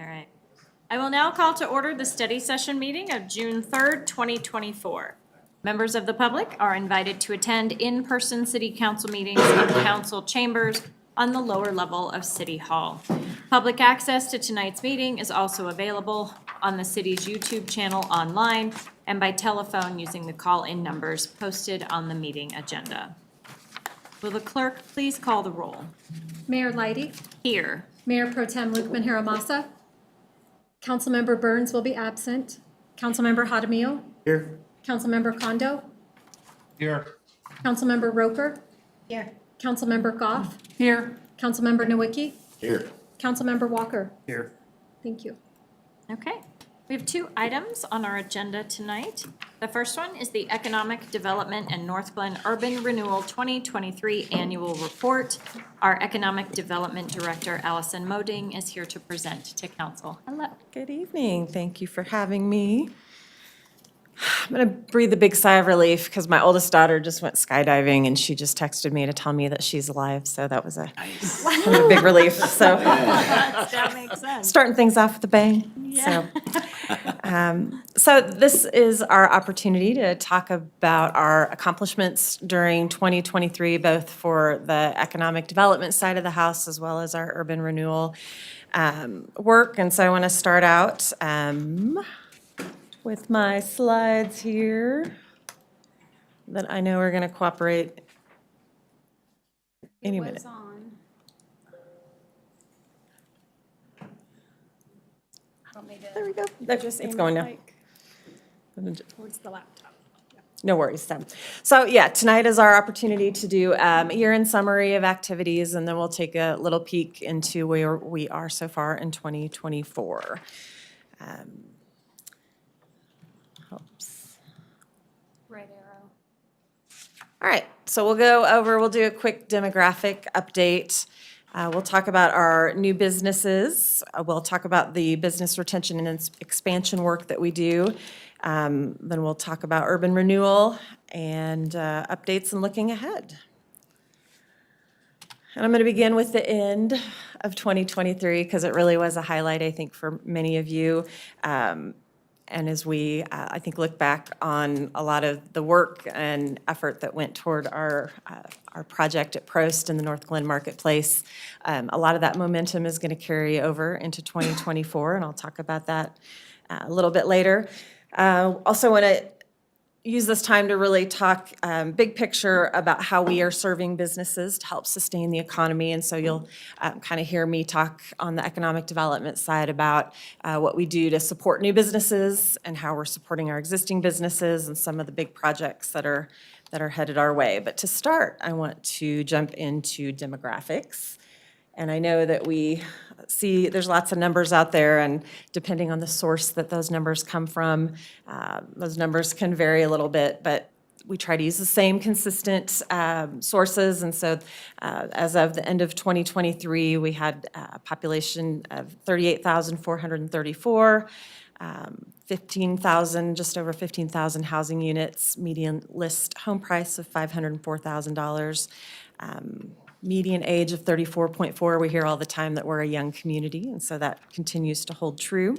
All right. I will now call to order the study session meeting of June 3rd, 2024. Members of the public are invited to attend in-person city council meetings in council chambers on the lower level of City Hall. Public access to tonight's meeting is also available on the city's YouTube channel online and by telephone using the call-in numbers posted on the meeting agenda. Will the clerk please call the roll? Mayor Leidy, Here. Mayor Pro Tem Luqman Haramasa, Councilmember Burns will be absent, Councilmember Hadamio, Here. Councilmember Kondo, Here. Councilmember Roper, Here. Councilmember Goff, Here. Councilmember Nowicki, Here. Councilmember Walker. Here. Thank you. Okay. We have two items on our agenda tonight. The first one is the Economic Development and North Glen Urban Renewal 2023 Annual Report. Our Economic Development Director, Allison Moding, is here to present to council. Hello. Good evening. Thank you for having me. I'm going to breathe a big sigh of relief because my oldest daughter just went skydiving and she just texted me to tell me that she's alive. So that was a kind of a big relief. So That makes sense. starting things off with a bang. Yeah. So this is our opportunity to talk about our accomplishments during 2023, both for the economic development side of the house as well as our urban renewal work. And so I want to start out with my slides here that I know are going to cooperate any minute. There we go. It's going now. Towards the laptop. No worries, Tim. So yeah, tonight is our opportunity to do a year-end summary of activities, and then we'll take a little peek into where we are so far in 2024. Helps. Right arrow. All right, so we'll do a quick demographic update. We'll talk about our new businesses. We'll talk about the business retention and expansion work that we do. Then we'll talk about urban renewal and updates and looking ahead. And I'm going to begin with the end of 2023 because it really was a highlight, I think, for many of you. And as we, I think, look back on a lot of the work and effort that went toward our project at Prost in the North Glen Marketplace, a lot of that momentum is going to carry over into 2024, and I'll talk about that a little bit later. Also want to use this time to really talk big picture about how we are serving businesses to help sustain the economy. And so you'll kind of hear me talk on the economic development side about what we do to support new businesses and how we're supporting our existing businesses and some of the big projects that are headed our way. But to start, I want to jump into demographics. And I know that we see there's lots of numbers out there, and depending on the source that those numbers come from, those numbers can vary a little bit, but we try to use the same consistent sources. And so as of the end of 2023, we had a population of 38,434, 15,000, just over 15,000 housing units, median list home price of $504,000. Median age of 34.4. We hear all the time that we're a young community, and so that continues to hold true.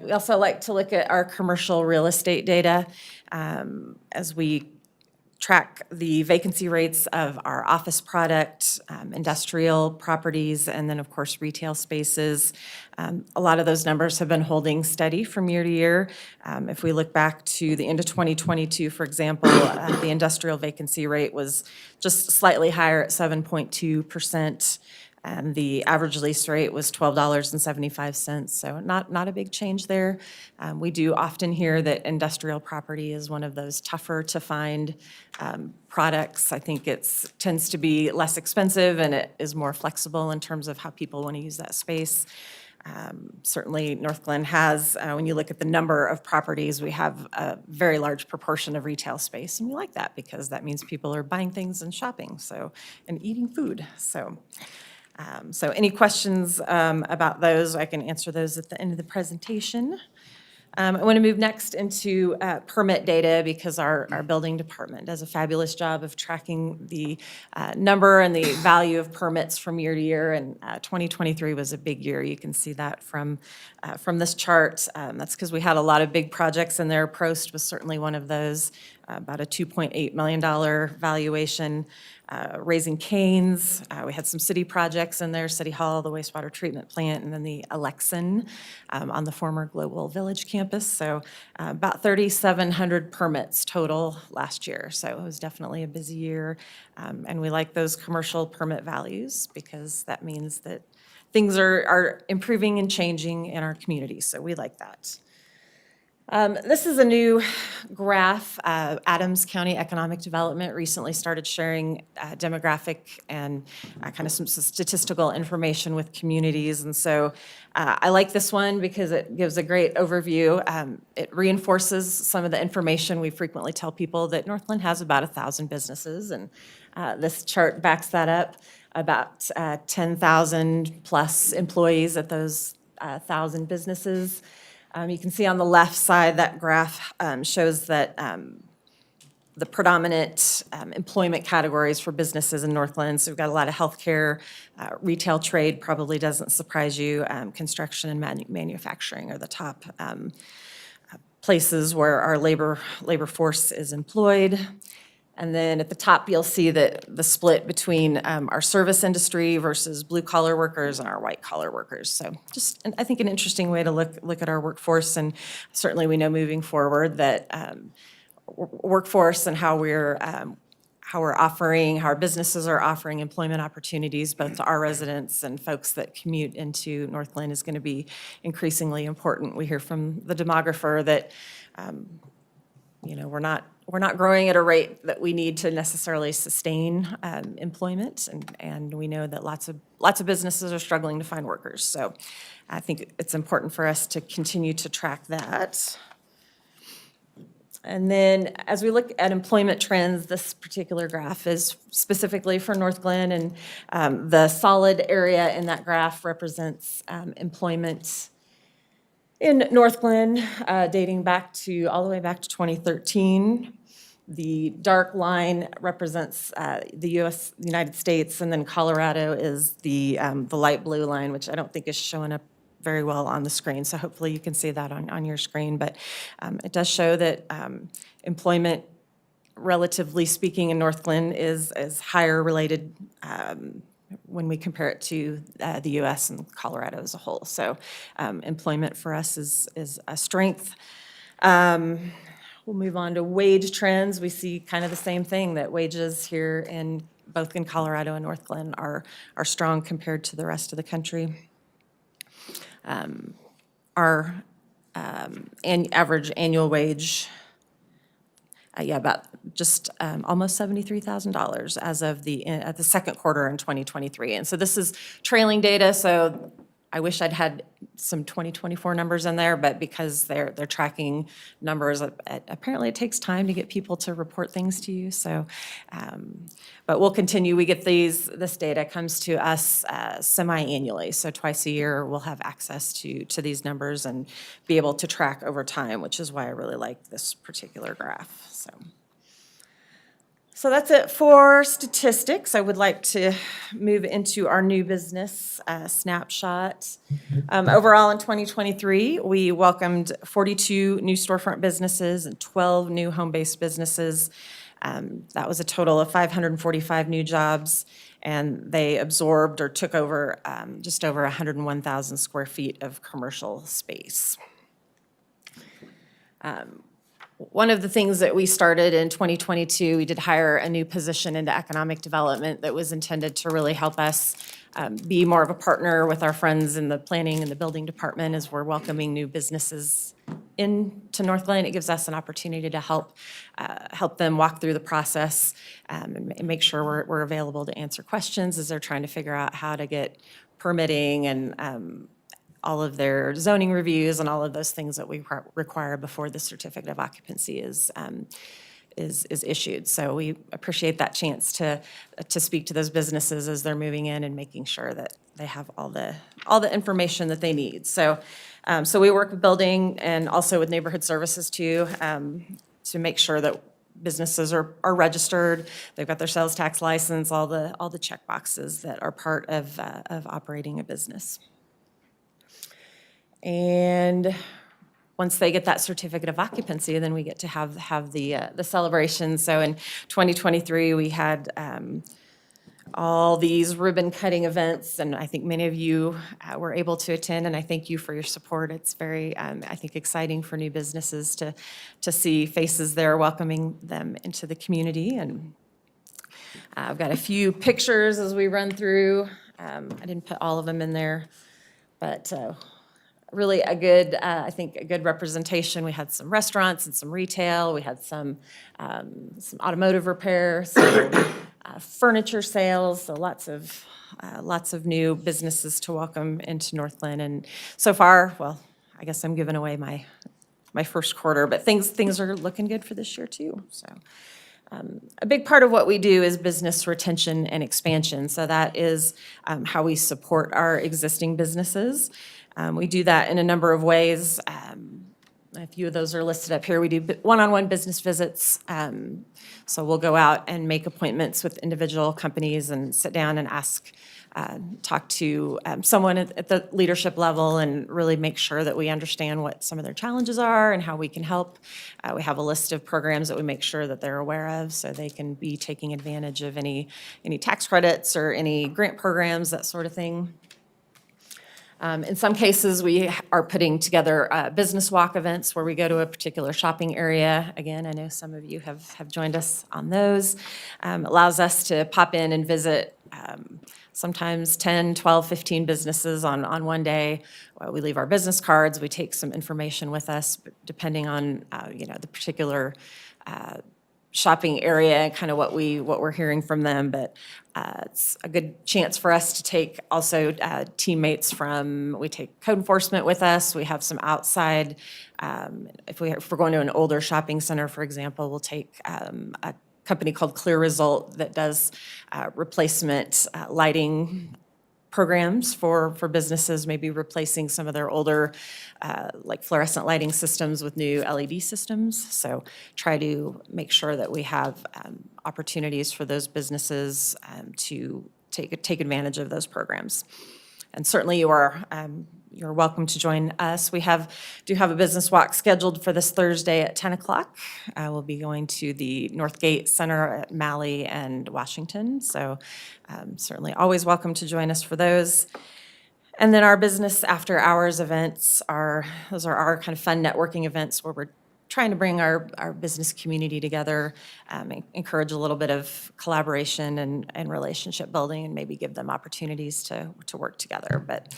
We also like to look at our commercial real estate data as we track the vacancy rates of our office product, industrial properties, and then, of course, retail spaces. A lot of those numbers have been holding steady from year to year. If we look back to the end of 2022, for example, the industrial vacancy rate was just slightly higher at 7.2%. And the average lease rate was $12.75, so not a big change there. We do often hear that industrial property is one of those tougher to find products. I think it tends to be less expensive and it is more flexible in terms of how people want to use that space. Certainly, North Glen has, when you look at the number of properties, we have a very large proportion of retail space, and we like that because that means people are buying things and shopping, and eating food. So any questions about those, I can answer those at the end of the presentation. I want to move next into permit data because our building department does a fabulous job of tracking the number and the value of permits from year to year. And 2023 was a big year. You can see that from this chart. That's because we had a lot of big projects in there. Prost was certainly one of those, about a $2.8 million valuation. Raising Cane's, we had some city projects in there, City Hall, the wastewater treatment plant, and then the Alexan on the former Global Village campus. So about 3,700 permits total last year. So it was definitely a busy year. And we like those commercial permit values because that means that things are improving and changing in our community. So we like that. This is a new graph. Adams County Economic Development recently started sharing demographic and kind of some statistical information with communities. And so I like this one because it gives a great overview. It reinforces some of the information we frequently tell people that Northland has about 1,000 businesses. And this chart backs that up, about 10,000 plus employees at those 1,000 businesses. You can see on the left side, that graph shows that the predominant employment categories for businesses in Northland. So we've got a lot of healthcare, retail trade probably doesn't surprise you. Construction and manufacturing are the top places where our labor force is employed. And then at the top, you'll see that the split between our service industry versus blue-collar workers and our white-collar workers. So just, I think, an interesting way to look at our workforce. And certainly we know moving forward that workforce and how our businesses are offering employment opportunities both to our residents and folks that commute into Northland is going to be increasingly important. We hear from the demographer that we're not growing at a rate that we need to necessarily sustain employment, and we know that lots of businesses are struggling to find workers. So I think it's important for us to continue to track that. And then as we look at employment trends, this particular graph is specifically for North Glen, and the solid area in that graph represents employment in North Glen, dating back all the way back to 2013. The dark line represents the United States, and then Colorado is the light blue line, which I don't think is showing up very well on the screen. So hopefully you can see that on your screen. But it does show that employment, relatively speaking, in North Glen is higher related when we compare it to the U.S. and Colorado as a whole. So employment for us is a strength. We'll move on to wage trends. We see kind of the same thing, that wages here both in Colorado and North Glen are strong compared to the rest of the country. Our average annual wage, about just almost $73,000 as of at the second quarter in 2023. And so this is trailing data, so I wish I'd had some 2024 numbers in there, but because they're tracking numbers, apparently it takes time to get people to report things to you. So, but we'll continue. We get this data comes to us semi-annually. So twice a year, we'll have access to these numbers and be able to track over time, which is why I really like this particular graph. So that's it for statistics. I would like to move into our new business snapshot. Overall, in 2023, we welcomed 42 new storefront businesses and 12 new home-based businesses. That was a total of 545 new jobs, and they absorbed or took over just over 101,000 square feet of commercial space. One of the things that we started in 2022, we did hire a new position into economic development that was intended to really help us be more of a partner with our friends in the planning and the building department as we're welcoming new businesses into North Glen. It gives us an opportunity to help them walk through the process and make sure we're available to answer questions as they're trying to figure out how to get permitting and all of their zoning reviews and all of those things that we require before the certificate of occupancy is is issued. So we appreciate that chance to speak to those businesses as they're moving in and making sure that they have all the information that they need. So, so we work with building and also with neighborhood services too, to make sure that businesses are registered, they've got their sales tax license, all the check boxes that are part of operating a business. And once they get that certificate of occupancy, then we get to have the celebration. So in 2023, we had all these ribbon cutting events, and I think many of you were able to attend, and I thank you for your support. It's very, I think, exciting for new businesses to see faces there welcoming them into the community. And I've got a few pictures as we run through. I didn't put all of them in there, but really a good, I think, a good representation. We had some restaurants and some retail. We had some automotive repair, some furniture sales, so lots of new businesses to welcome into Northland. And so far, well, I guess I'm giving away my first quarter, but things are looking good for this year too. So a big part of what we do is business retention and expansion. So that is how we support our existing businesses. We do that in a number of ways. A few of those are listed up here. We do one-on-one business visits. So we'll go out and make appointments with individual companies and sit down and talk to someone at the leadership level and really make sure that we understand what some of their challenges are and how we can help. We have a list of programs that we make sure that they're aware of so they can be taking advantage of any tax credits or any grant programs, that sort of thing. In some cases, we are putting together business walk events where we go to a particular shopping area. Again, I know some of you have joined us on those. Allows us to pop in and visit sometimes 10, 12, 15 businesses on one day. We leave our business cards. We take some information with us, depending on the particular shopping area and kind of what we're hearing from them. But it's a good chance for us to take also teammates we take code enforcement with us. We have some outside, if we're going to an older shopping center, for example, we'll take a company called Clear Result that does replacement lighting programs for businesses, maybe replacing some of their older like fluorescent lighting systems with new LED systems. So try to make sure that we have opportunities for those businesses to take advantage of those programs. And certainly you're welcome to join us. We do have a business walk scheduled for this Thursday at 10 o'clock. We'll be going to the Northgate Center at Malley and Washington. So certainly always welcome to join us for those. And then our business after hours events are our kind of fun networking events where we're trying to bring our business community together, encourage a little bit of collaboration and relationship building, and maybe give them opportunities to work together. But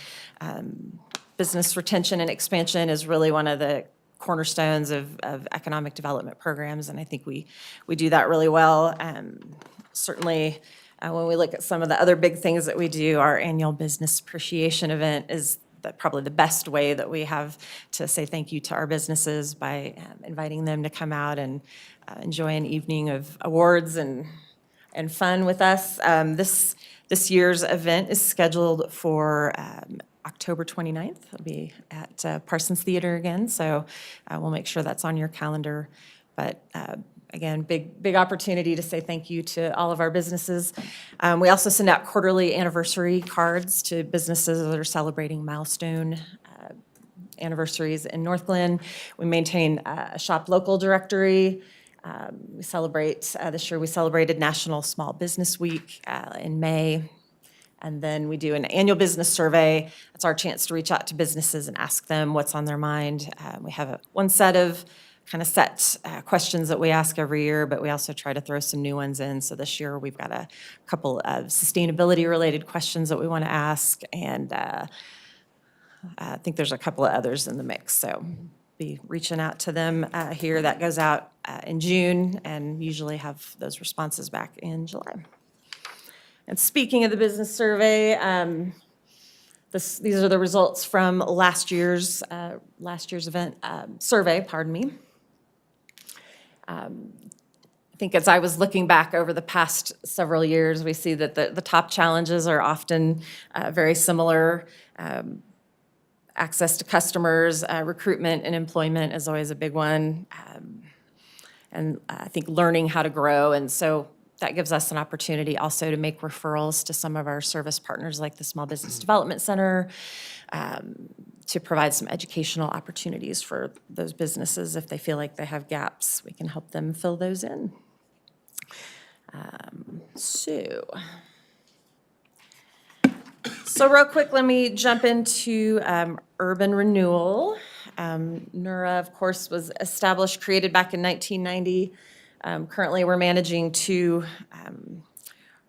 business retention and expansion is really one of the cornerstones of economic development programs, and I think we do that really well. Certainly, when we look at some of the other big things that we do, our annual business appreciation event is probably the best way that we have to say thank you to our businesses by inviting them to come out and enjoy an evening of awards and fun with us. This year's event is scheduled for October 29th. It'll be at Parsons Theater again, so we'll make sure that's on your calendar. But again, big opportunity to say thank you to all of our businesses. We also send out quarterly anniversary cards to businesses that are celebrating milestone anniversaries in Northglenn. We maintain a shop local directory. We celebrate, this year we celebrated National Small Business Week in May. And then we do an annual business survey. It's our chance to reach out to businesses and ask them what's on their mind. We have one set of kind of set questions that we ask every year, but we also try to throw some new ones in. So this year we've got a couple of sustainability-related questions that we want to ask, and I think there's a couple of others in the mix. So be reaching out to them here. That goes out in June, and usually have those responses back in July. And speaking of the business survey, these are the results from last year's event survey. Pardon me. think as I was looking back over the past several years, we see that the top challenges are often very similar. Access to customers, recruitment and employment is always a big one. And I think learning how to grow. And so that gives us an opportunity also to make referrals to some of our service partners like the Small Business Development Center, to provide some educational opportunities for those businesses. If they feel like they have gaps, we can help them fill those in. So real quick, let me jump into urban renewal. NURA, of course, was established, created back in 1990. Currently, we're managing 2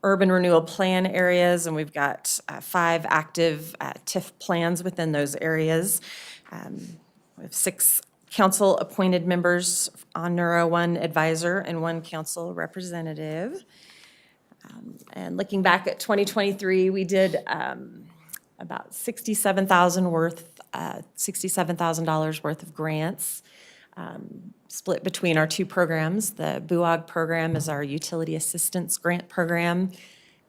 urban renewal plan areas, and we've got 5 active TIF plans within those areas. We have 6 council-appointed members on NURA, 1 advisor, and 1 council representative. And looking back at 2023, we did about $67,000 worth of grants, split between our 2 programs. The BUOG program is our utility assistance grant program,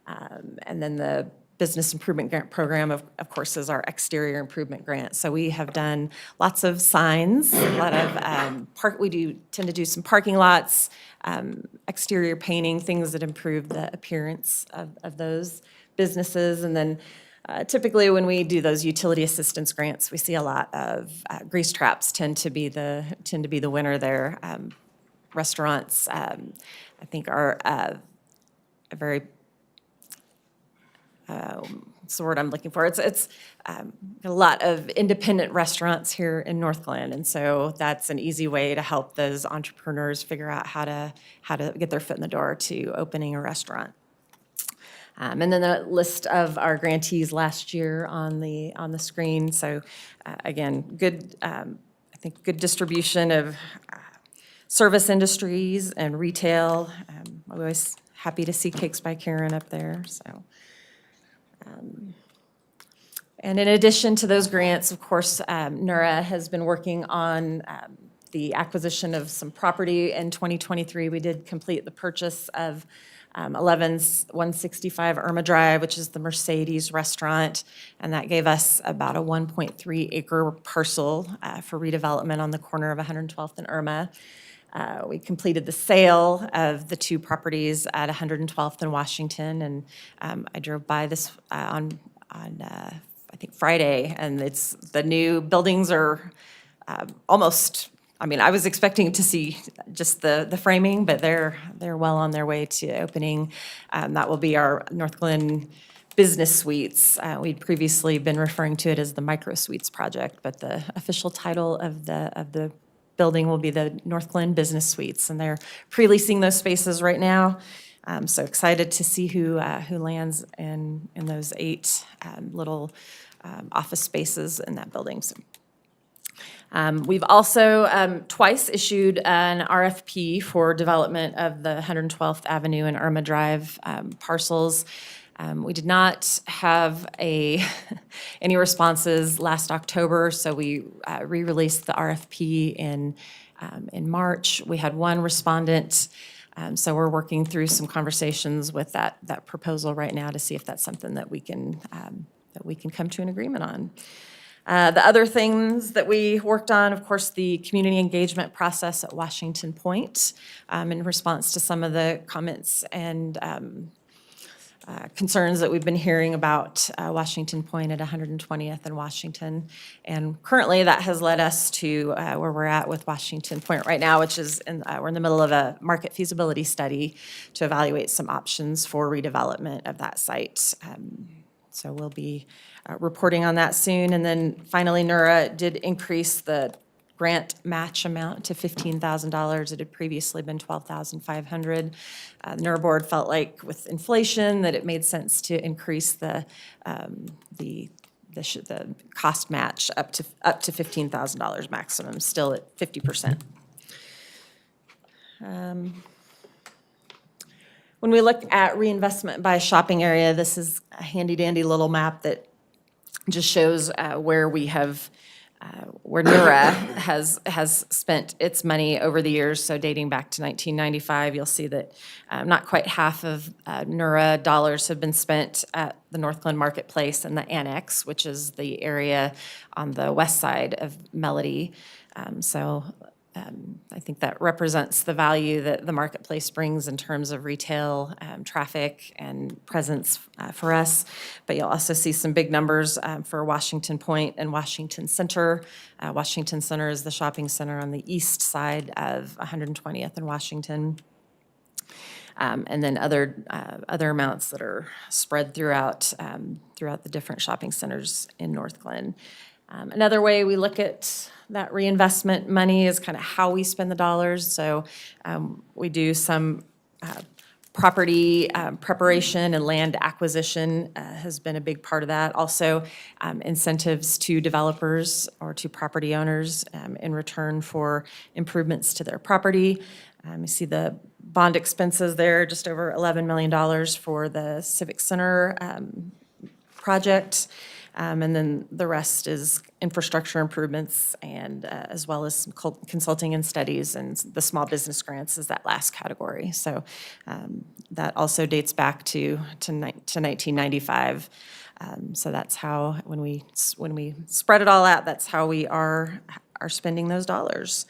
and then the business improvement grant program, of course, is our exterior improvement grant. So we have done lots of signs, a lot of tend to do some parking lots, exterior painting, things that improve the appearance of those businesses. And then typically when we do those utility assistance grants, we see a lot of grease traps tend to be the winner there. Restaurants, I think, are a very what's the word I'm looking for? It's a lot of independent restaurants here in North Glen, and so that's an easy way to help those entrepreneurs figure out how to get their foot in the door to opening a restaurant. And then the list of our grantees last year on the screen. So again, good, I think good distribution of service industries and retail. I'm always happy to see Cakes by Karen up there. So. And in addition to those grants, of course, NURA has been working on the acquisition of some property. In 2023, we did complete the purchase of 11165 Irma Drive, which is the Mercedes restaurant, and that gave us about a 1.3 acre parcel for redevelopment on the corner of 112th and Irma. We completed the sale of the 2 properties at 112th and Washington, and I drove by this on I think Friday, and the new buildings are almost. I mean, I was expecting to see just the framing, but they're well on their way to opening. That will be our North Glen Business Suites. We'd previously been referring to it as the Micro Suites project, but the official title of the building will be the North Glen Business Suites, and they're pre-leasing those spaces right now. So excited to see who lands in those 8 little office spaces in that building. So, we've also twice issued an RFP for development of the 112th Avenue and Irma Drive parcels. We did not have any responses last October, so we re-released the RFP in March. We had 1 respondent, so we're working through some conversations with that proposal right now to see if that's something that we can come to an agreement on. The other things that we worked on, of course, the community engagement process at Washington Point, in response to some of the comments and concerns that we've been hearing about Washington Point at 120th and Washington. And currently, that has led us to where we're at with Washington Point right now, which is we're in the middle of a market feasibility study to evaluate some options for redevelopment of that site. So we'll be reporting on that soon. And then finally, NURA did increase the grant match amount to $15,000. It had previously been $12,500. The NURA board felt like with inflation that it made sense to increase the cost match up to $15,000 maximum, still at 50%. When we look at reinvestment by shopping area, this is a handy dandy little map that just shows where we have where NURA has spent its money over the years. So dating back to 1995, you'll see that not quite half of NURA dollars have been spent at the Northglenn Marketplace and the Annex, which is the area on the west side of Melody. I think that represents the value that the marketplace brings in terms of retail, traffic, and presence for us. But you'll also see some big numbers for Washington Point and Washington Center. Washington Center is the shopping center on the east side of 120th and Washington. And then other amounts that are spread throughout the different shopping centers in Northglenn. Another way we look at that reinvestment money is kind of how we spend the dollars. So we do some property preparation and land acquisition has been a big part of that. Also, incentives to developers or to property owners in return for improvements to their property. You see the bond expenses there, just over $11 million for the Civic Center project. And then the rest is infrastructure improvements and as well as some consulting and studies, and the small business grants is that last category. So that also dates back to 1995. So that's how, when we spread it all out, that's how we are spending those dollars.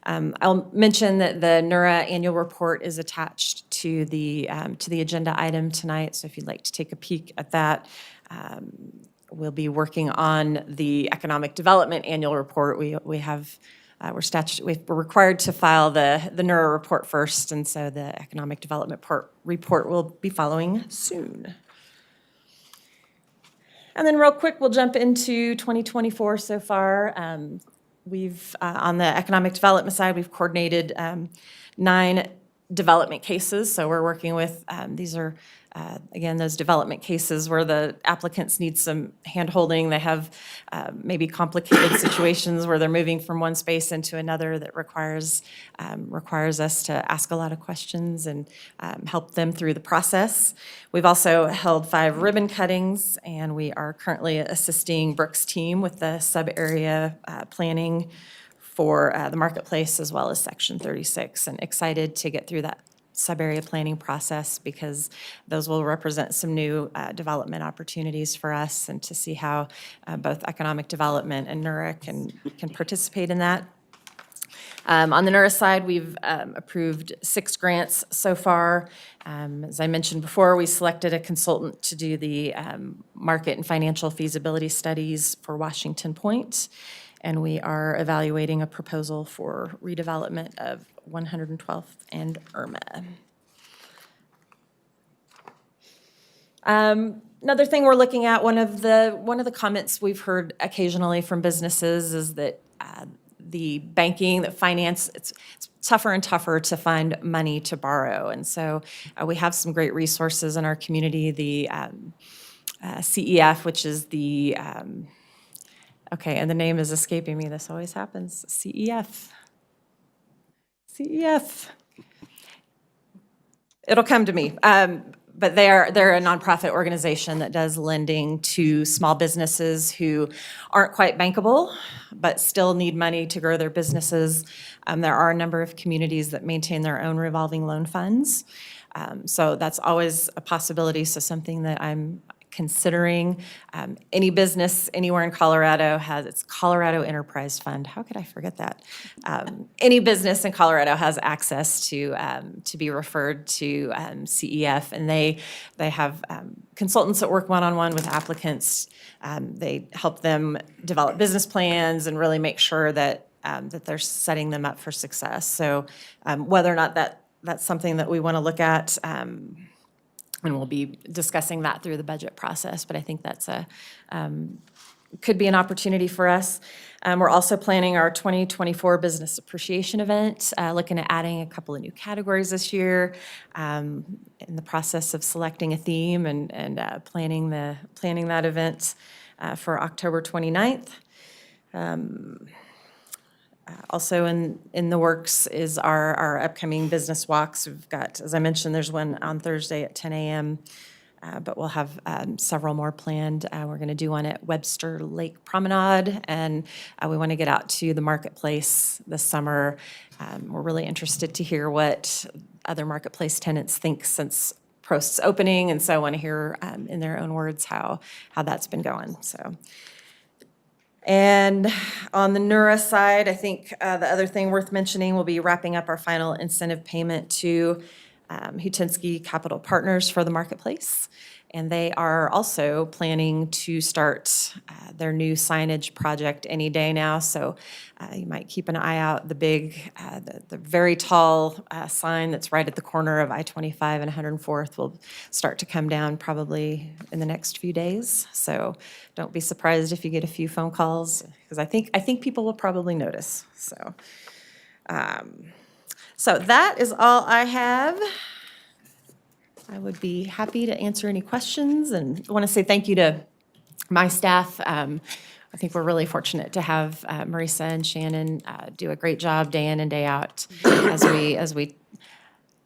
I'll mention that the NURA annual report is attached to the agenda item tonight. So if you'd like to take a peek at that. We'll be working on the economic development annual report. We're required to file the NURA report first, and so the economic development report will be following soon. And then real quick, we'll jump into 2024 so far. We've, on the economic development side, we've coordinated 9 development cases. So we're working with, these are, again, those development cases where the applicants need some hand-holding. They have maybe complicated situations where they're moving from one space into another that requires us to ask a lot of questions and help them through the process. We've also held 5 ribbon cuttings, and we are currently assisting Brooke's team with the sub-area planning for the marketplace as well as Section 36, and excited to get through that sub-area planning process because those will represent some new development opportunities for us, and to see how both economic development and NURA can participate in that. On the NURA side, we've approved 6 grants so far. As I mentioned before, we selected a consultant to do the market and financial feasibility studies for Washington Point, and we are evaluating a proposal for redevelopment of 112th and Irma. Another thing we're looking at, one of the comments we've heard occasionally from businesses is that the banking, the finance, it's tougher and tougher to find money to borrow. And so we have some great resources in our community, the CEF, which is the, okay, and the name is escaping me, this always happens, CEF. It'll come to me. But they're a nonprofit organization that does lending to small businesses who aren't quite bankable, but still need money to grow their businesses. There are a number of communities that maintain their own revolving loan funds. So that's always a possibility, so something that I'm considering. Any business anywhere in Colorado has its Colorado Enterprise Fund. How could I forget that? Any business in Colorado has access to be referred to CEF, and they have consultants that work one-on-one with applicants. They help them develop business plans and really make sure that they're setting them up for success. So whether or not that's something that we want to look at, and we'll be discussing that through the budget process, but I think that's could be an opportunity for us. We're also planning our 2024 Business Appreciation event, looking at adding a couple of new categories this year, in the process of selecting a theme and planning that event for October 29th. Also in the works is our upcoming business walks. We've got, as I mentioned, there's one on Thursday at 10 a.m. but we'll have several more planned. We're going to do one at Webster Lake Promenade, and we want to get out to the marketplace this summer. We're really interested to hear what other marketplace tenants think since Prost's opening, and so I want to hear in their own words how that's been going. So. And on the Nura side, I think the other thing worth mentioning, we'll be wrapping up our final incentive payment to Hutinsky Capital Partners for the marketplace. And they are also planning to start their new signage project any day now. So you might keep an eye out. The big, the very tall sign that's right at the corner of I-25 and 104th will start to come down probably in the next few days. So don't be surprised if you get a few phone calls, because I think people will probably notice. So, so that is all I have. I would be happy to answer any questions, and I want to say thank you to my staff. I think we're really fortunate to have Marisa and Shannon do a great job day in and day out as we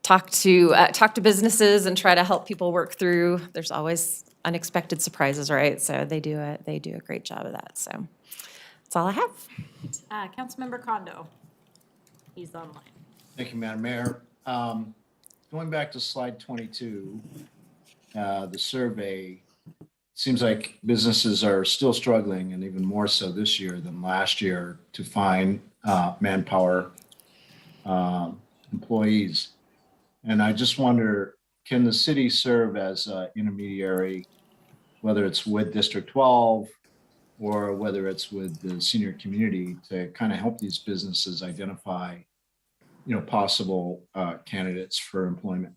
talk to businesses and try to help people work through. There's always unexpected surprises, right? So they do a great job of that. So that's all I have. Councilmember Kondo. He's online. Thank you, Madam Mayor. Going back to slide 22, the survey, seems like businesses are still struggling, and even more so this year than last year, to find manpower, employees. And I just wonder, can the city serve as an intermediary, whether it's with District 12 or whether it's with the senior community, to kind of help these businesses identify possible candidates for employment?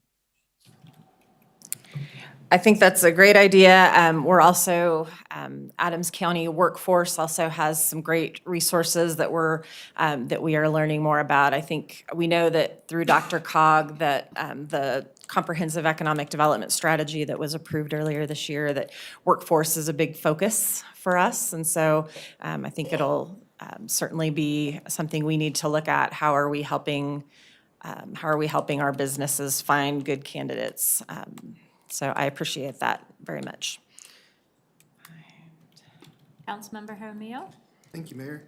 I think that's a great idea. We're also, Adams County Workforce also has some great resources that we are learning more about. I think we know that through DRCOG that the comprehensive economic development strategy that was approved earlier this year, that workforce is a big focus for us. And so I think it'll certainly be something we need to look at. How are we helping our businesses find good candidates? So I appreciate that very much. Councilmember Jaramillo. Thank you, Mayor.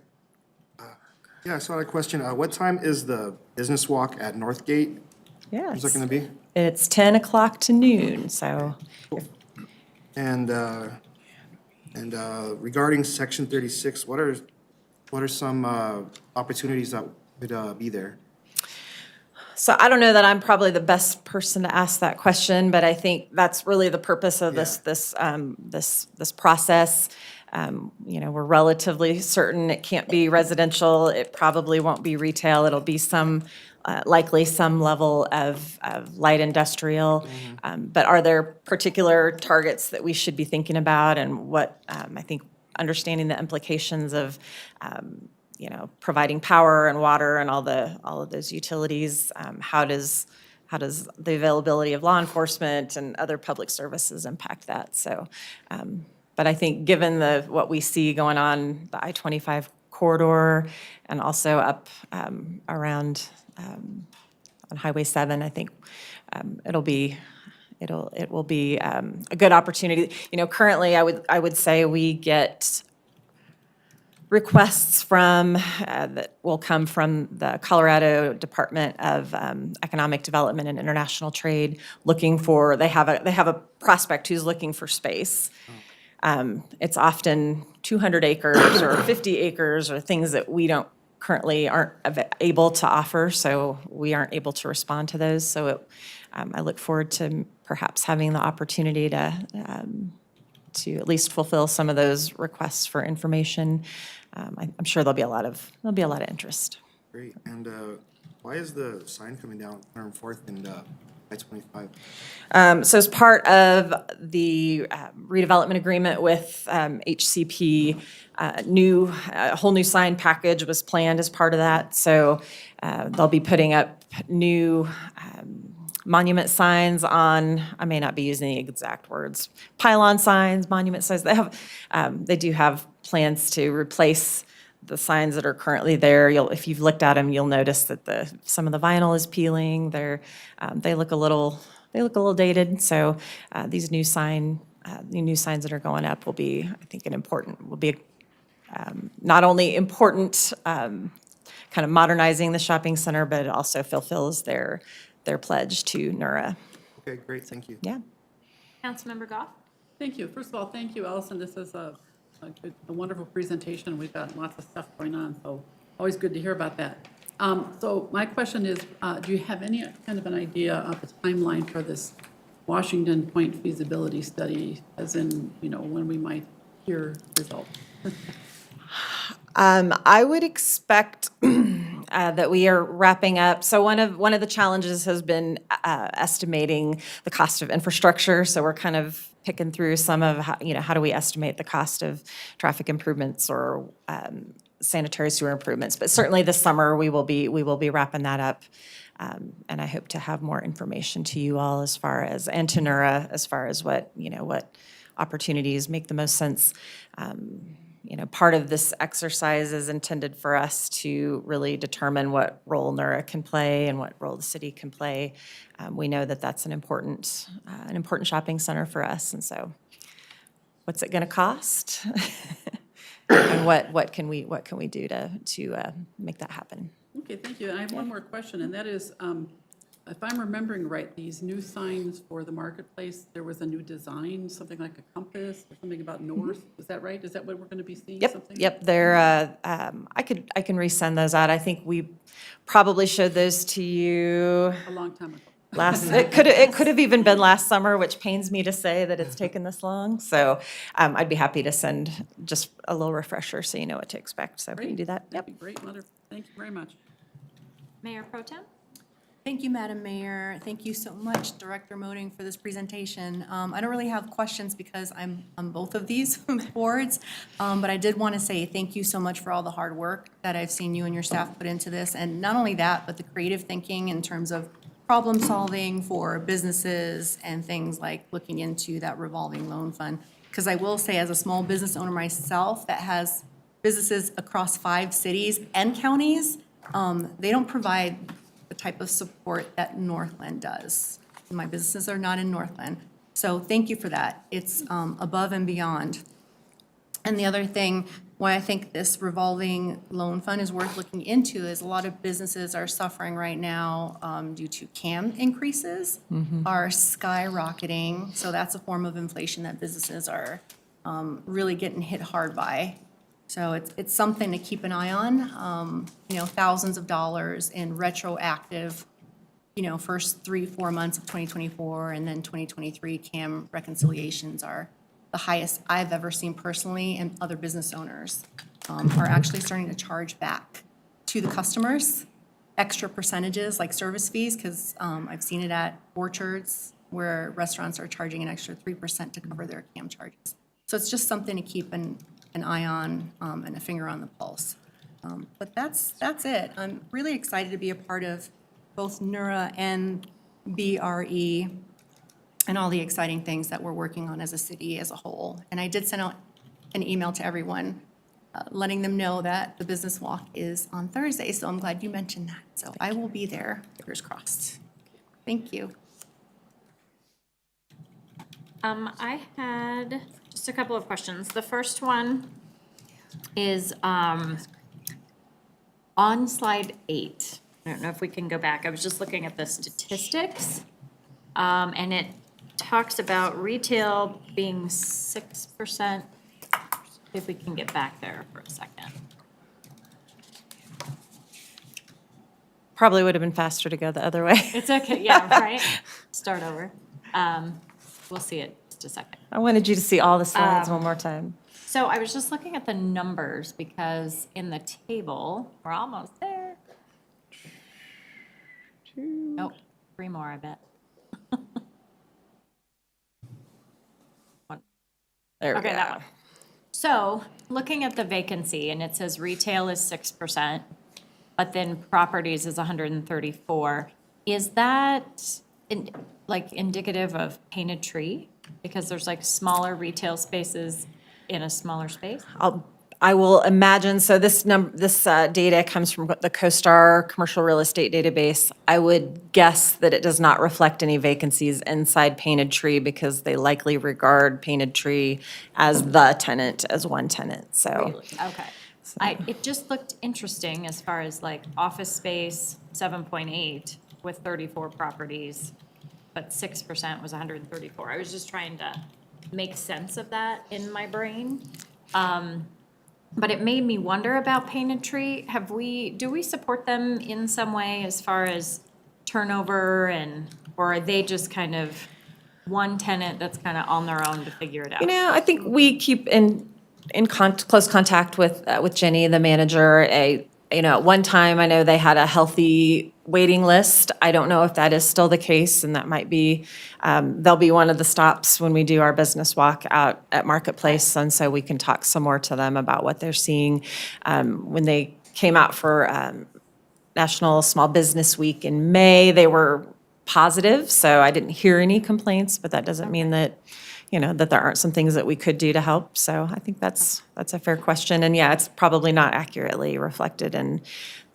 Yeah, I saw a question. What time is the business walk at Northgate? Yes. Where's that going to be? It's 10 o'clock to noon, so. And regarding Section 36, what are some opportunities that would be there? So I don't know that I'm probably the best person to ask that question, but I think that's really the purpose of this process. We're relatively certain it can't be residential. It probably won't be retail. It'll be likely some level of light industrial. But are there particular targets that we should be thinking about, and what I think understanding the implications of providing power and water and all of those utilities, how does the availability of law enforcement and other public services impact that? So, but I think given what we see going on the I-25 corridor and also up around on Highway 7, I think it will be a good opportunity. Currently, I would say we get requests that will come from the Colorado Department of Economic Development and International Trade, they have a prospect who's looking for space. It's often 200 acres or 50 acres or things that we aren't able to offer, so we aren't able to respond to those. So I look forward to perhaps having the opportunity to at least fulfill some of those requests for information. I'm sure there'll be a lot of interest. Great. And why is the sign coming down 104th and I-25? So as part of the redevelopment agreement with HCP, a whole new sign package was planned as part of that. So they'll be putting up new monument signs on, I may not be using the exact words, pylon signs, monument signs. They do have plans to replace the signs that are currently there. If you've looked at them, you'll notice that some of the vinyl is peeling. They look a little they look a little dated. So these new signs that are going up will be, I think, not only important kind of modernizing the shopping center, but it also fulfills their pledge to NURA. Okay, great, thank you. Yeah. Councilmember Goff? Thank you. First of all, thank you, Allison. This is a wonderful presentation. We've got lots of stuff going on, so always good to hear about that. So my question is, do you have any kind of an idea of the timeline for this Washington Point feasibility study, as in, when we might hear results? I would expect that we are wrapping up. So one of the challenges has been estimating the cost of infrastructure. So we're kind of picking through some of how do we estimate the cost of traffic improvements or sanitary sewer improvements. But certainly this summer we will be wrapping that up. And I hope to have more information to you all and to NURA as far as what opportunities make the most sense. Part of this exercise is intended for us to really determine what role NURA can play and what role the city can play. We know that that's an important shopping center for us, and so what's it going to cost? And what can we do to make that happen? Okay, thank you. And I have one more question, and that is, if I'm remembering right, these new signs for the marketplace, there was a new design, something like a compass or something about north. Is that right? Is that what we're going to be seeing? Yep. They're, I can resend those out. I think we probably showed those to you A long time ago. it could have even been last summer, which pains me to say that it's taken this long. So I'd be happy to send just a little refresher so you know what to expect. So can you do that? That'd be great. Wonderful. Thank you very much. Mayor Pro Tem? Thank you, Madam Mayor. Thank you so much, Director Moding, for this presentation. I don't really have questions because I'm on both of these boards, but I did want to say thank you so much for all the hard work that I've seen you and your staff put into this. And not only that, but the creative thinking in terms of problem solving for businesses and things like looking into that revolving loan fund. Because I will say, as a small business owner myself that has businesses across 5 cities and counties, they don't provide the type of support that Northland does. My businesses are not in Northland. So thank you for that. It's above and beyond. And the other thing, why I think this revolving loan fund is worth looking into is a lot of businesses are suffering right now due to CAM increases, are skyrocketing. So that's a form of inflation that businesses are really getting hit hard by. So it's something to keep an eye on. Thousands of dollars in retroactive, first 3-4 months of 2024, and then 2023 CAM reconciliations are the highest I've ever seen personally, and other business owners are actually starting to charge back to the customers extra percentages like service fees, because I've seen it at orchards where restaurants are charging an extra 3% to cover their CAM charges. So it's just something to keep an eye on and a finger on the pulse. But that's it. I'm really excited to be a part of both NURA and BRE and all the exciting things that we're working on as a city as a whole. And I did send out an email to everyone letting them know that the business walk is on Thursday, so I'm glad you mentioned that. So I will be there, fingers crossed. Thank you. I had just a couple of questions. The first one is on slide 8. I don't know if we can go back. I was just looking at the statistics, and it talks about retail being 6%. If we can get back there for a second. Probably would have been faster to go the other way. It's okay, yeah, right? Start over. We'll see it just a second. I wanted you to see all the slides one more time. So I was just looking at the numbers because in the table, we're almost there. Nope, 3 more, I bet. There we Okay, go. that one. So, looking at the vacancy, and it says retail is 6%, but then properties is 134. Is that indicative of painted tree? Because there's like smaller retail spaces in a smaller space? I will imagine, so this data comes from the CoStar Commercial Real Estate Database. I would guess that it does not reflect any vacancies inside Painted Tree because they likely regard Painted Tree as the tenant, as one tenant, so. Okay. It just looked interesting as far as like office space, 7.8 with 34 properties, but 6% was 134. I was just trying to make sense of that in my brain. But it made me wonder about Painted Tree. Do we support them in some way as far as turnover or are they just kind of one tenant that's kind of on their own to figure it out? I think we keep in close contact with Jenny, the manager. At one time, I know they had a healthy waiting list. I don't know if that is still the case, and that might be, they'll be one of the stops when we do our business walk out at Marketplace, and so we can talk some more to them about what they're seeing. When they came out for National Small Business Week in May, they were positive, so I didn't hear any complaints, but that doesn't mean that, that there aren't some things that we could do to help. So I think that's a fair question. And yeah, it's probably not accurately reflected in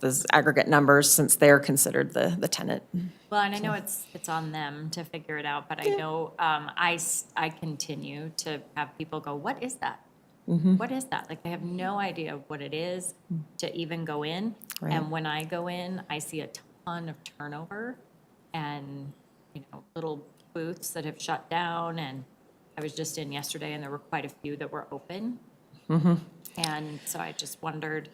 those aggregate numbers since they're considered the tenant. Well, and I know it's on them to figure it out, but I know I continue to have people go, what is that? What is that? Like, they have no idea what it is to even go in. Right. And when I go in, I see a ton of turnover and, little booths that have shut down. And I was just in yesterday and there were quite a few that were open. And so I just wondered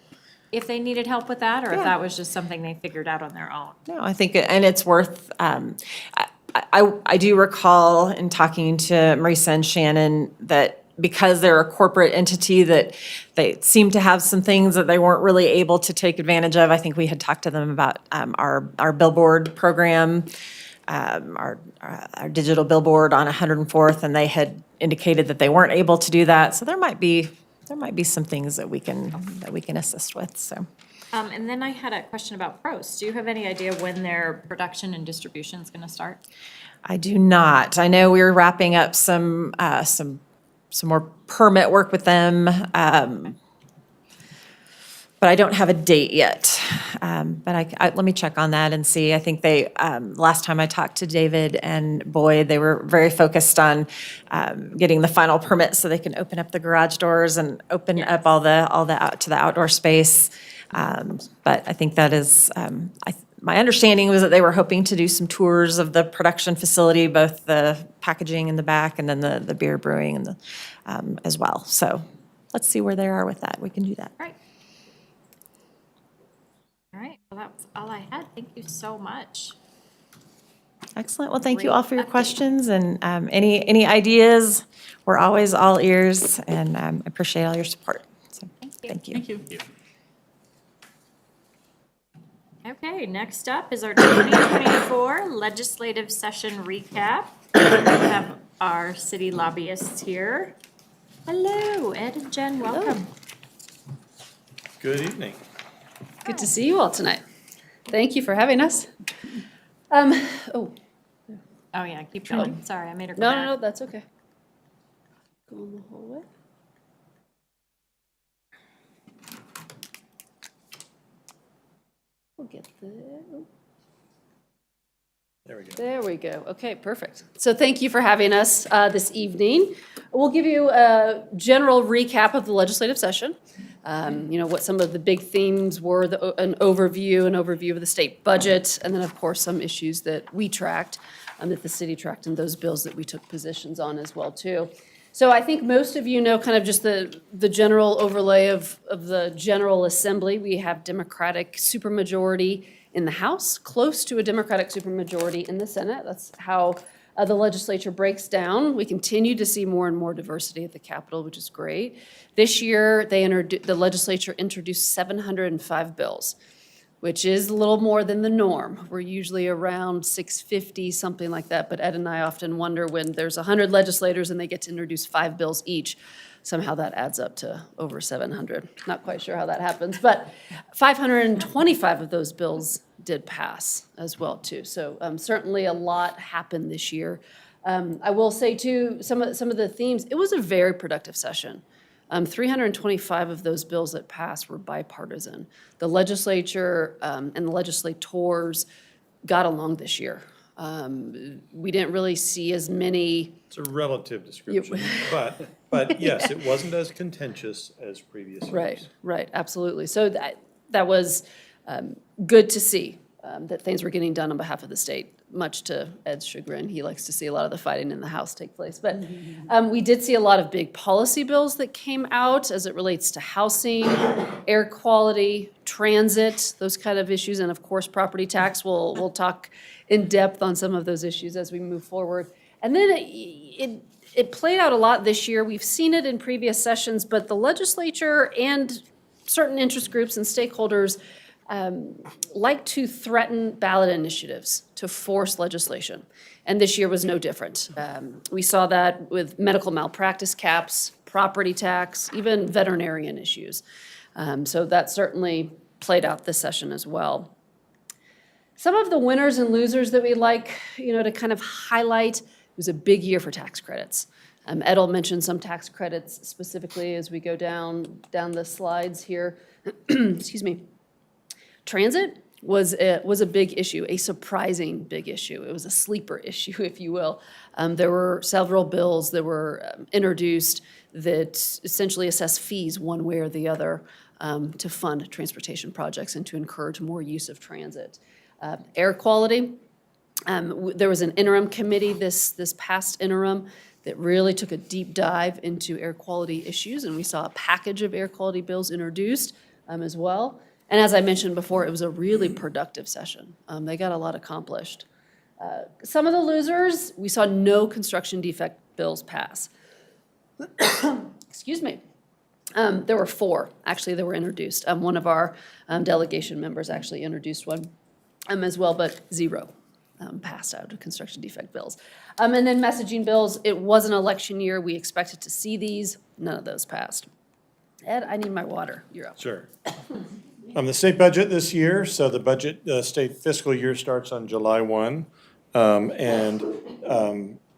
if they needed help with that or if that was just something they figured out on their own. No, I think, and it's worth, I do recall in talking to Marisa and Shannon that because they're a corporate entity that they seem to have some things that they weren't really able to take advantage of. I think we had talked to them about our billboard program, our digital billboard on 104th, and they had indicated that they weren't able to do that. So there might be some things that we can assist with, so. And then I had a question about pros. Do you have any idea when their production and distribution is going to start? I do not. I know we're wrapping up some more permit work with them, but I don't have a date yet. But let me check on that and see. I think they, last time I talked to David and Boyd, they were very focused on getting the final permit so they can open up the garage doors and open up all the out to the outdoor space. But I think that is, my understanding was that they were hoping to do some tours of the production facility, both the packaging in the back and then the beer brewing and as well. So let's see where they are with that. We can do that. Right. All right, well, that was all I had. Thank you so much. Excellent. Well, thank you Great all for your update. questions and any ideas. We're always all ears and appreciate all your support. So thank you. Thank you. Okay, next up is our 2024 legislative session recap. We have our city lobbyists here. Hello, Ed and Jen, welcome. Good evening. Good to see you all tonight. Thank you for having us. Oh, Oh, yeah, keep going. Sorry, I made her go no, back. no, that's okay. Go in the hallway. We'll get there. There we go. There we go. Okay, perfect. So thank you for having us this evening. We'll give you a general recap of the legislative session. What some of the big themes were, an overview of the state budget, and then, of course, some issues that we tracked, that the city tracked, and those bills that we took positions on as well, too. So I think most of you know kind of just the general overlay of the General Assembly. We have Democratic supermajority in the House, close to a Democratic supermajority in the Senate. That's how the legislature breaks down. We continue to see more and more diversity at the Capitol, which is great. This year, the legislature introduced 705 bills, which is a little more than the norm. We're usually around 650, something like that, but Ed and I often wonder when there's 100 legislators and they get to introduce 5 bills each, somehow that adds up to over 700. Not quite sure how that happens, but 525 of those bills did pass as well, too. So certainly a lot happened this year. I will say, too, some of the themes, it was a very productive session. 325 of those bills that passed were bipartisan. The legislature and the legislators got along this year. We didn't really see as many. It's a relative description, but yes, it wasn't as contentious as previous years. Right, right, absolutely. So that was good to see, that things were getting done on behalf of the state, much to Ed's chagrin. He likes to see a lot of the fighting in the House take place. But we did see a lot of big policy bills that came out as it relates to housing, air quality, transit, those kind of issues, and of course, property tax. We'll talk in depth on some of those issues as we move forward. And then it played out a lot this year. We've seen it in previous sessions, but the legislature and certain interest groups and stakeholders like to threaten ballot initiatives to force legislation. And this year was no different. We saw that with medical malpractice caps, property tax, even veterinarian issues. So that certainly played out this session as well. Some of the winners and losers that we like, to kind of highlight, it was a big year for tax credits. Ed will mention some tax credits specifically as we go down the slides here. Excuse me. Transit was a big issue, a surprising big issue. It was a sleeper issue, if you will. There were several bills that were introduced that essentially assess fees one way or the other to fund transportation projects and to encourage more use of transit. Air quality, there was an interim committee this past interim that really took a deep dive into air quality issues, and we saw a package of air quality bills introduced as well. And as I mentioned before, it was a really productive session. They got a lot accomplished. Some of the losers, we saw no construction defect bills pass. Excuse me. There were 4, actually, that were introduced. One of our delegation members actually introduced one as well, but 0 passed out of construction defect bills. And then messaging bills, it was an election year. We expected to see these. None of those passed. Ed, I need my water. You're up. Sure. The state budget this year, so the state fiscal year starts on July 1.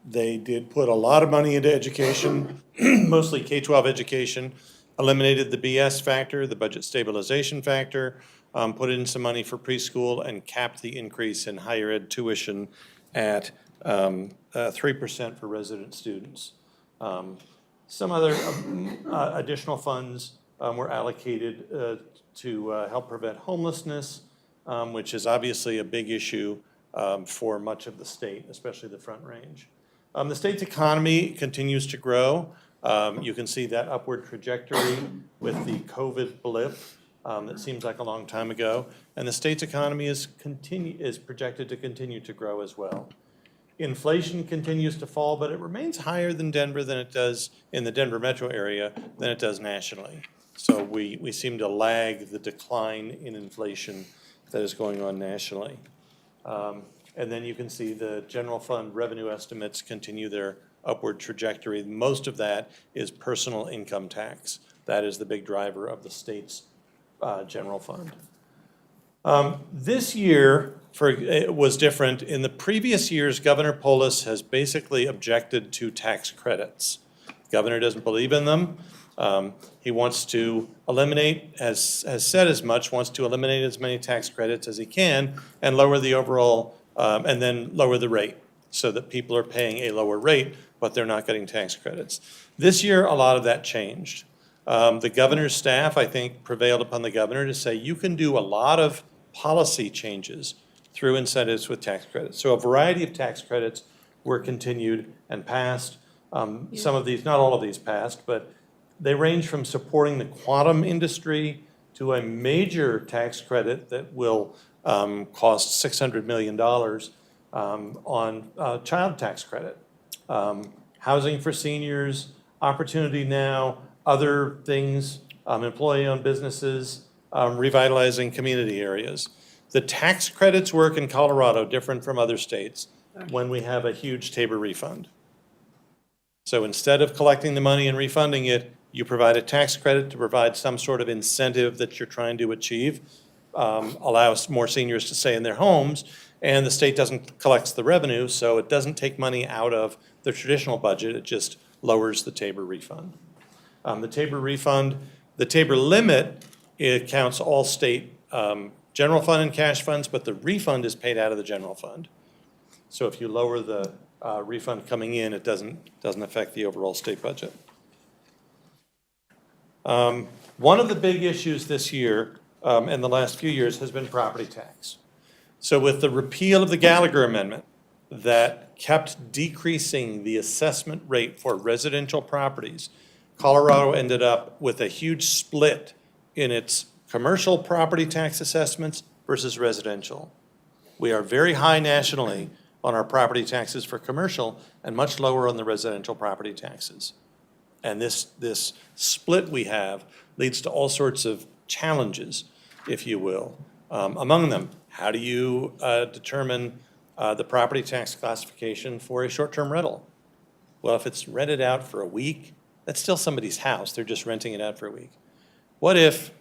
They did put a lot of money into education, mostly K-12 education, eliminated the BS factor, the budget stabilization factor, put in some money for preschool, and capped the increase in higher ed tuition at 3% for resident students. Some other additional funds were allocated to help prevent homelessness, which is obviously a big issue for much of the state, especially the Front Range. The state's economy continues to grow. You can see that upward trajectory with the COVID blip that seems like a long time ago. And the state's economy is projected to continue to grow as well. Inflation continues to fall, but it remains higher than Denver than it does in the Denver metro area than it does nationally. So we seem to lag the decline in inflation that is going on nationally. And then you can see the general fund revenue estimates continue their upward trajectory. Most of that is personal income tax. That is the big driver of the state's general fund. This year it was different. In the previous years, Governor Polis has basically objected to tax credits. The governor doesn't believe in them. He wants to eliminate, has said as much, wants to eliminate as many tax credits as he can and lower the overall, and then lower the rate so that people are paying a lower rate, but they're not getting tax credits. This year, a lot of that changed. The governor's staff, I think, prevailed upon the governor to say you can do a lot of policy changes through incentives with tax credits. So a variety of tax credits were continued and passed. Some of these, not all of these passed, but they range from supporting the quantum industry to a major tax credit that will cost $600 million on child tax credit. Housing for seniors, Opportunity Now, other things, employee-owned businesses, revitalizing community areas. The tax credits work in Colorado different from other states when we have a huge Tabor refund. So instead of collecting the money and refunding it, you provide a tax credit to provide some sort of incentive that you're trying to achieve, allows more seniors to stay in their homes, and the state doesn't collect the revenue, so it doesn't take money out of the traditional budget, it just lowers the Tabor refund. The Tabor refund, the Tabor limit, it counts all state general fund and cash funds, but the refund is paid out of the general fund. So if you lower the refund coming in, it doesn't affect the overall state budget. One of the big issues this year and the last few years has been property tax. So with the repeal of the Gallagher Amendment that kept decreasing the assessment rate for residential properties, Colorado ended up with a huge split in its commercial property tax assessments versus residential. We are very high nationally on our property taxes for commercial and much lower on the residential property taxes. And this split we have leads to all sorts of challenges, if you will. Among them, how do you determine the property tax classification for a short-term rental? Well, if it's rented out for a week, that's still somebody's house. They're just renting it out for a week. What if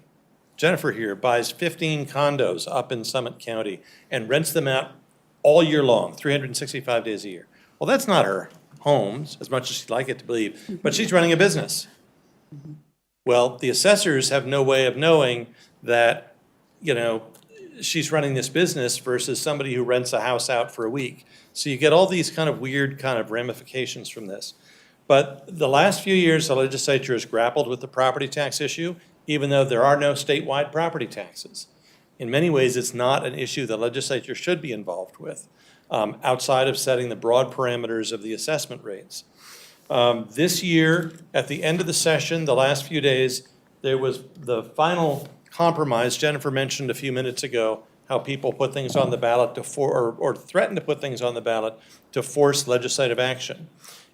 Jennifer here buys 15 condos up in Summit County and rents them out all year long, 365 days a year? Well, that's not her home, as much as she'd like it to believe, but she's running a business. Well, the assessors have no way of knowing that, she's running this business versus somebody who rents a house out for a week. So you get all these kind of weird kind of ramifications from this. But the last few years, the legislature has grappled with the property tax issue, even though there are no statewide property taxes. In many ways, it's not an issue the legislature should be involved with, outside of setting the broad parameters of the assessment rates. This year, at the end of the session, the last few days, there was the final compromise. Jennifer mentioned a few minutes ago how people put things on the ballot or threaten to put things on the ballot to force legislative action.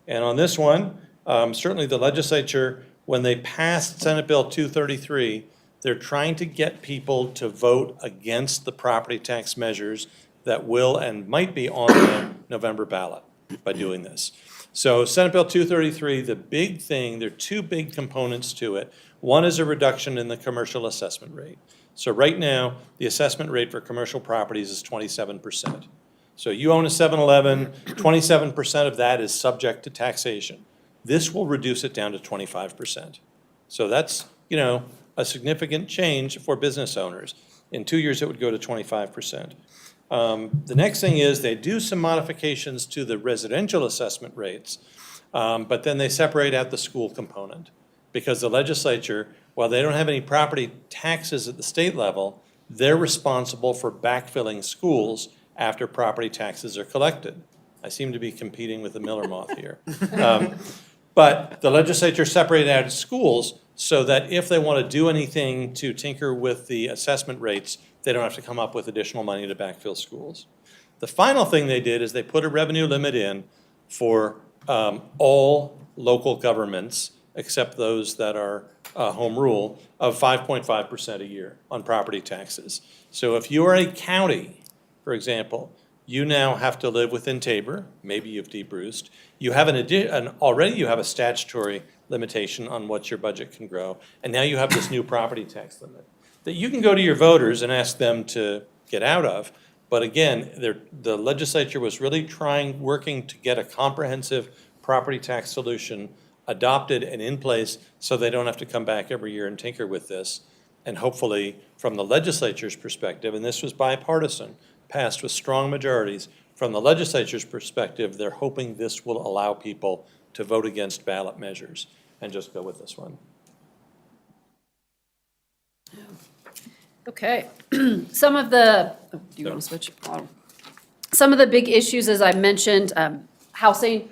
And on this one, certainly the legislature, when they passed Senate Bill 233, they're trying to get people to vote against the property tax measures that will and might be on the November ballot by doing this. So Senate Bill 233, the big thing, there are two big components to it. One is a reduction in the commercial assessment rate. So right now, the assessment rate for commercial properties is 27%. So you own a 7-Eleven, 27% of that is subject to taxation. This will reduce it down to 25%. So that's, a significant change for business owners. In 2 years, it would go to 25%. The next thing is they do some modifications to the residential assessment rates, but then they separate out the school component. Because the legislature, while they don't have any property taxes at the state level, they're responsible for backfilling schools after property taxes are collected. I seem to be competing with the Miller moth here. But the legislature separated out schools so that if they want to do anything to tinker with the assessment rates, they don't have to come up with additional money to backfill schools. The final thing they did is they put a revenue limit in for all local governments, except those that are home rule, of 5.5% a year on property taxes. So if you are a county, for example, you now have to live within Tabor, maybe you've de-Bruced, you have already you have a statutory limitation on what your budget can grow, and now you have this new property tax limit that you can go to your voters and ask them to get out of. But again, the legislature was really working to get a comprehensive property tax solution adopted and in place so they don't have to come back every year and tinker with this. And hopefully, from the legislature's perspective, and this was bipartisan, passed with strong majorities, from the legislature's perspective, they're hoping this will allow people to vote against ballot measures and just go with this one. Okay. Some of the, do you want to switch? Some of the big issues, as I mentioned, housing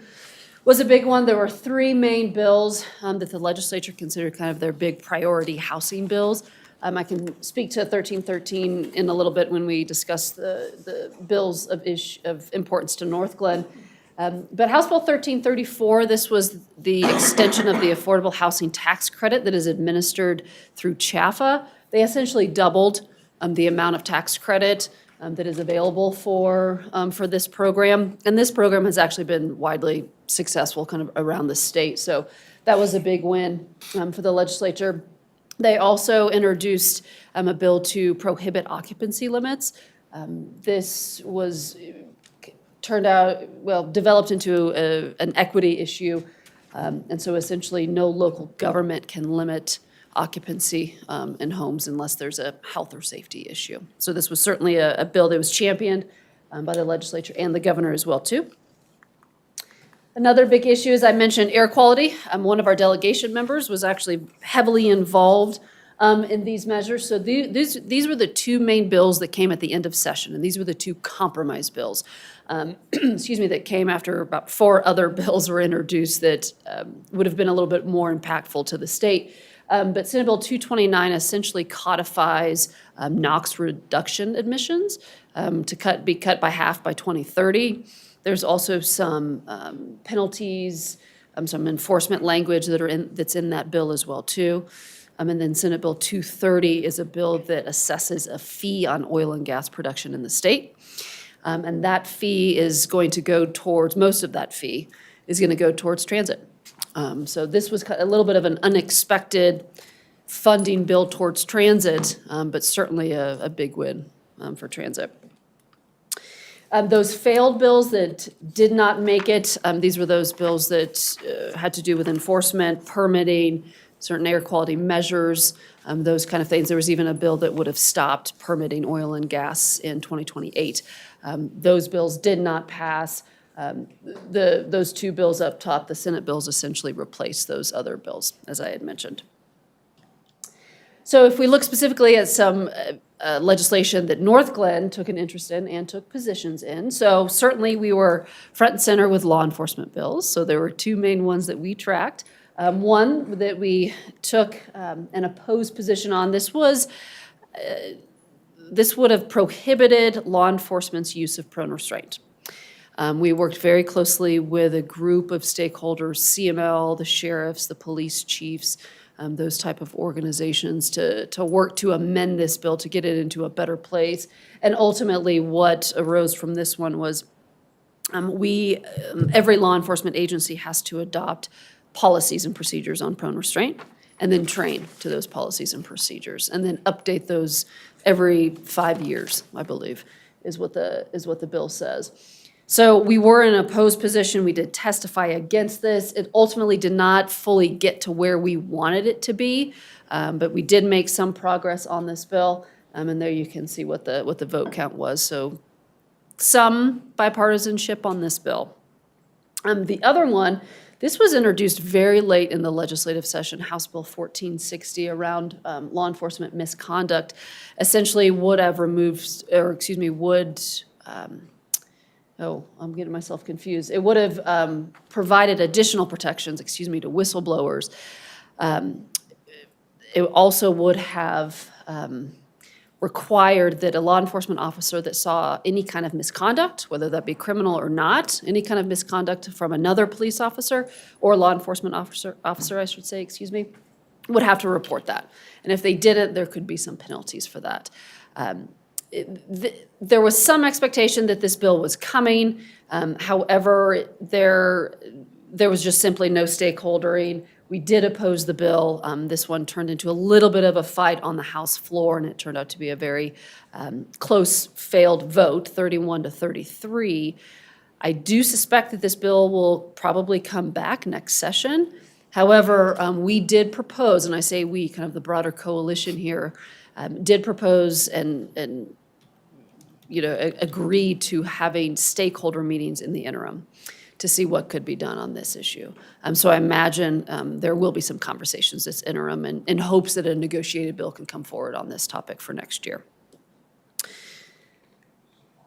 was a big one. There were three main bills that the legislature considered kind of their big priority housing bills. I can speak to 1313 in a little bit when we discuss the bills of importance to North Glen. But House Bill 1334, this was the extension of the affordable housing tax credit that is administered through CHAFA. They essentially doubled the amount of tax credit that is available for this program. And this program has actually been widely successful kind of around the state. So that was a big win for the legislature. They also introduced a bill to prohibit occupancy limits. This was developed into an equity issue And so essentially, no local government can limit occupancy in homes unless there's a health or safety issue. So this was certainly a bill that was championed by the legislature and the governor as well, too. Another big issue, as I mentioned, air quality. One of our delegation members was actually heavily involved in these measures. So these were the two main bills that came at the end of session, and these were the two compromise bills, that came after about 4 other bills were introduced that would have been a little bit more impactful to the state. But Senate Bill 229 essentially codifies NOx reduction emissions to be cut by half by 2030. There's also some penalties, some enforcement language that's in that bill as well, too. And then Senate Bill 230 is a bill that assesses a fee on oil and gas production in the state. And that fee is going to go towards, most of that fee is going to go towards transit. So this was a little bit of an unexpected funding bill towards transit, but certainly a big win for transit. Those failed bills that did not make it, these were those bills that had to do with enforcement, permitting, certain air quality measures, those kind of things. There was even a bill that would have stopped permitting oil and gas in 2028. Those bills did not pass. Those 2 bills up top, the Senate bills essentially replaced those other bills, as I had mentioned. So if we look specifically at some legislation that North Glen took an interest in and took positions in, so certainly we were front and center with law enforcement bills. So there were 2 main ones that we tracked. One that we took an opposed position on, this would have prohibited law enforcement's use of prone restraint. We worked very closely with a group of stakeholders, CML, the sheriffs, the police chiefs, those type of organizations to work to amend this bill to get it into a better place. And ultimately, what arose from this one was every law enforcement agency has to adopt policies and procedures on prone restraint and then train to those policies and procedures and then update those every 5 years, I believe, is what the bill says. So we were in an opposed position. We did testify against this. It ultimately did not fully get to where we wanted it to be, but we did make some progress on this bill. And there you can see what the vote count was. So some bipartisanship on this bill. The other one, this was introduced very late in the legislative session, House Bill 1460, around law enforcement misconduct. Essentially would have removed, I'm getting myself confused. It would have provided additional protections, to whistleblowers. It also would have required that a law enforcement officer that saw any kind of misconduct, whether that be criminal or not, any kind of misconduct from another police officer or law enforcement officer, would have to report that. And if they didn't, there could be some penalties for that. There was some expectation that this bill was coming. However, there was just simply no stakeholdering. We did oppose the bill. This one turned into a little bit of a fight on the House floor, and it turned out to be a very close failed vote, 31-33. I do suspect that this bill will probably come back next session. However, we did propose, and I say we, kind of the broader coalition here, did propose and agree to having stakeholder meetings in the interim to see what could be done on this issue. So I imagine there will be some conversations this interim in hopes that a negotiated bill can come forward on this topic for next year.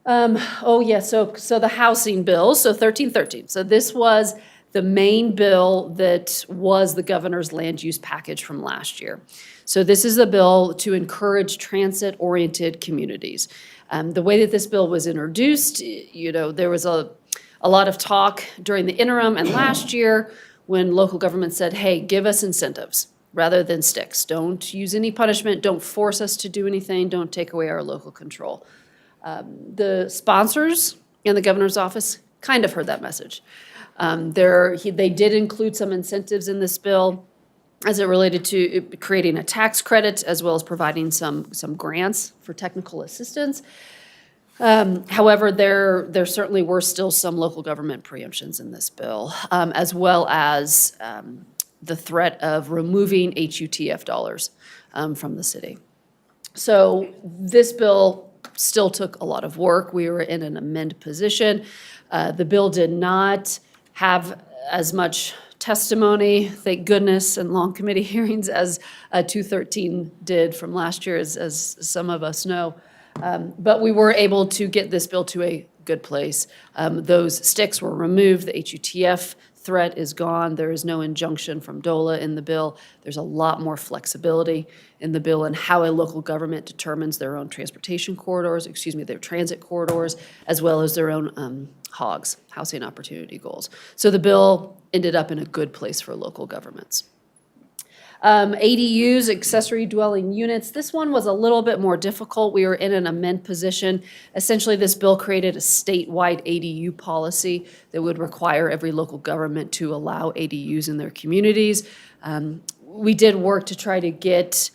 So the housing bill, so 1313. So this was the main bill that was the governor's land use package from last year. So this is a bill to encourage transit-oriented communities. The way that this bill was introduced, there was a lot of talk during the interim and last year when local government said, hey, give us incentives rather than sticks. Don't use any punishment. Don't force us to do anything. Don't take away our local control. The sponsors in the governor's office kind of heard that message. They did include some incentives in this bill as it related to creating a tax credit as well as providing some grants for technical assistance. However, there certainly were still some local government preemptions in this bill, as well as the threat of removing HUTF dollars from the city. So this bill still took a lot of work. We were in an amend position. The bill did not have as much testimony, thank goodness, and long committee hearings as 213 did from last year, as some of us know. But we were able to get this bill to a good place. Those sticks were removed, the HUTF threat is gone, there is no injunction from DOLA in the bill. There's a lot more flexibility in the bill in how a local government determines their own transportation corridors, their transit corridors, as well as their own HOGs, housing opportunity goals. So the bill ended up in a good place for local governments. ADUs, accessory dwelling units, this one was a little bit more difficult. We were in an amend position. Essentially, this bill created a statewide ADU policy that would require every local government to allow ADUs in their communities. We did work to try to get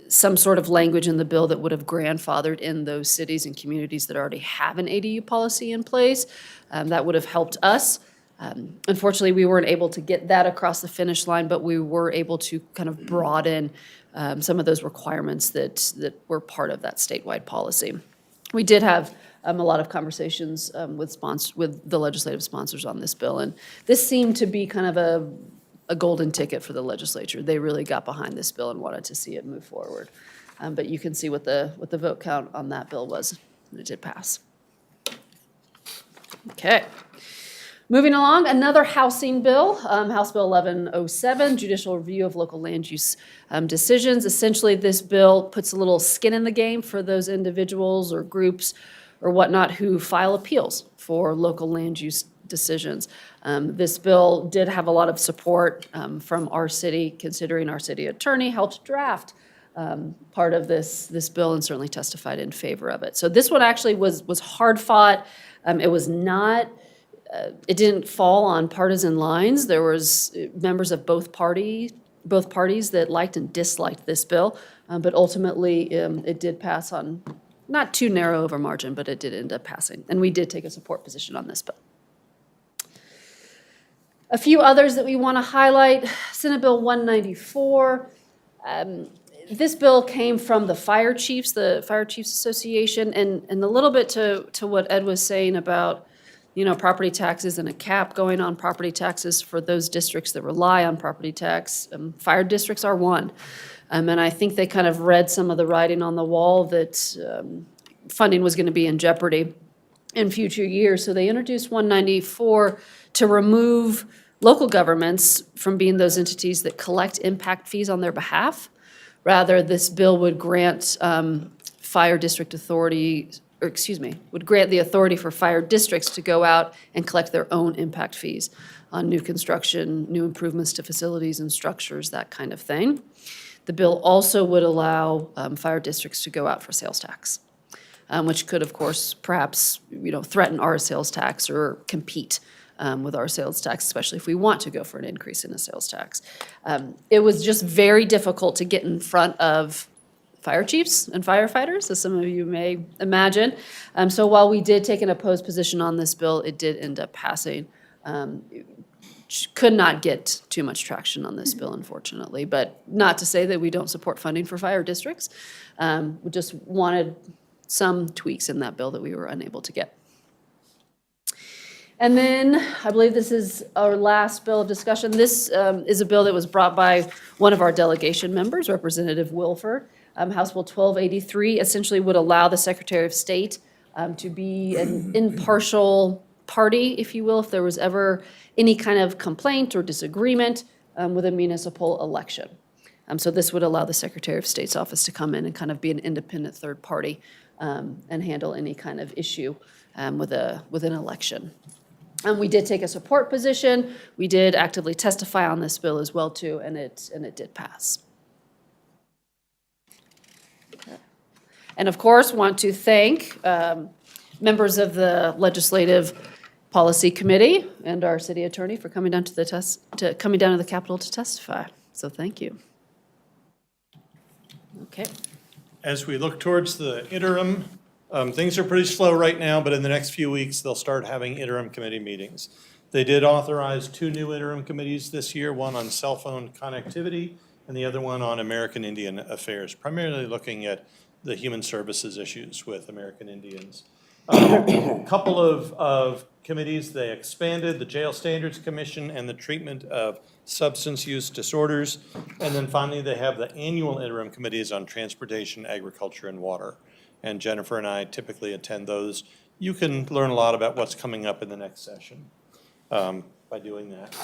some sort of language in the bill that would have grandfathered in those cities and communities that already have an ADU policy in place. That would have helped us. Unfortunately, we weren't able to get that across the finish line, but we were able to kind of broaden some of those requirements that were part of that statewide policy. We did have a lot of conversations with the legislative sponsors on this bill, and this seemed to be kind of a golden ticket for the legislature. They really got behind this bill and wanted to see it move forward. But you can see what the vote count on that bill was, and it did pass. Okay. Moving along, another housing bill, House Bill 1107, Judicial Review of Local Land Use Decisions. Essentially, this bill puts a little skin in the game for those individuals or groups or whatnot who file appeals for local land use decisions. This bill did have a lot of support from our city, considering our city attorney helped draft part of this bill and certainly testified in favor of it. So this one actually was hard fought. It was not. It didn't fall on partisan lines. There was members of both parties that liked and disliked this bill, but ultimately it did pass on not too narrow of a margin, but it did end up passing, and we did take a support position on this bill. A few others that we want to highlight, Senate Bill 194. This bill came from the Fire Chiefs Association, and a little bit to what Ed was saying about property taxes and a cap going on property taxes for those districts that rely on property tax. Fire districts are one. And I think they kind of read some of the writing on the wall that funding was going to be in jeopardy in future years. So they introduced 194 to remove local governments from being those entities that collect impact fees on their behalf. Rather, this bill would grant fire district authority, would grant the authority for fire districts to go out and collect their own impact fees on new construction, new improvements to facilities and structures, that kind of thing. The bill also would allow fire districts to go out for sales tax, which could, of course, perhaps threaten our sales tax or compete with our sales tax, especially if we want to go for an increase in a sales tax. It was just very difficult to get in front of fire chiefs and firefighters, as some of you may imagine. So while we did take an opposed position on this bill, it did end up passing. Could not get too much traction on this bill, unfortunately, but not to say that we don't support funding for fire districts. We just wanted some tweaks in that bill that we were unable to get. And then, I believe this is our last bill of discussion. This is a bill that was brought by one of our delegation members, Representative Wilford. House Bill 1283 essentially would allow the Secretary of State to be an impartial party, if you will, if there was ever any kind of complaint or disagreement with a municipal election. So this would allow the Secretary of State's office to come in and kind of be an independent third party and handle any kind of issue with an election. We did take a support position. We did actively testify on this bill as well too, and it did pass. And of course, want to thank members of the Legislative Policy Committee and our city attorney for coming down to the Capitol to testify. So thank you. Okay. As we look towards the interim Things are pretty slow right now, but in the next few weeks, they'll start having interim committee meetings. They did authorize 2 new interim committees this year, one on cell phone connectivity and the other one on American Indian Affairs, primarily looking at the human services issues with American Indians. A couple of committees, they expanded, the Jail Standards Commission and the Treatment of Substance Use Disorders. And then finally, they have the annual interim committees on transportation, agriculture, and water. And Jennifer and I typically attend those. You can learn a lot about what's coming up in the next session by doing that.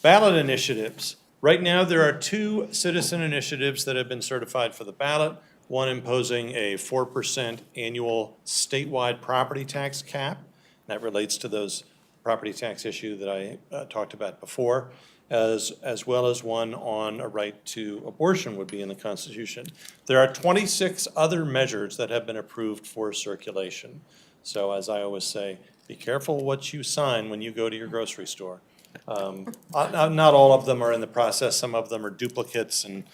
Ballot initiatives. Right now, there are 2 citizen initiatives that have been certified for the ballot. One imposing a 4% annual statewide property tax cap. That relates to those property tax issue that I talked about before, as well as one on a right to abortion would be in the Constitution. There are 26 other measures that have been approved for circulation. So as I always say, be careful what you sign when you go to your grocery store. Not all of them are in the process. Some of them are duplicates and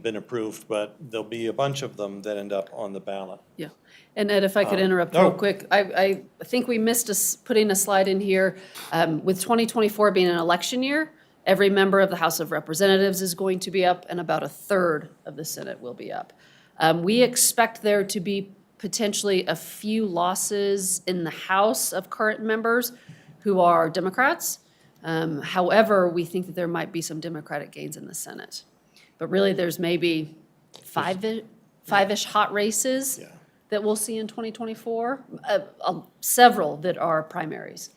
been approved, but there'll be a bunch of them that end up on the ballot. Yeah. And Ed, if I could interrupt real oh. quick, I think we missed putting a slide in here. With 2024 being an election year, every member of the House of Representatives is going to be up, and about a third of the Senate will be up. We expect there to be potentially a few losses in the House of current members who are Democrats. However, we think that there might be some Democratic gains in the Senate. But really, there's maybe five-ish hot races Yeah. that we'll see in 2024, several that are primaries.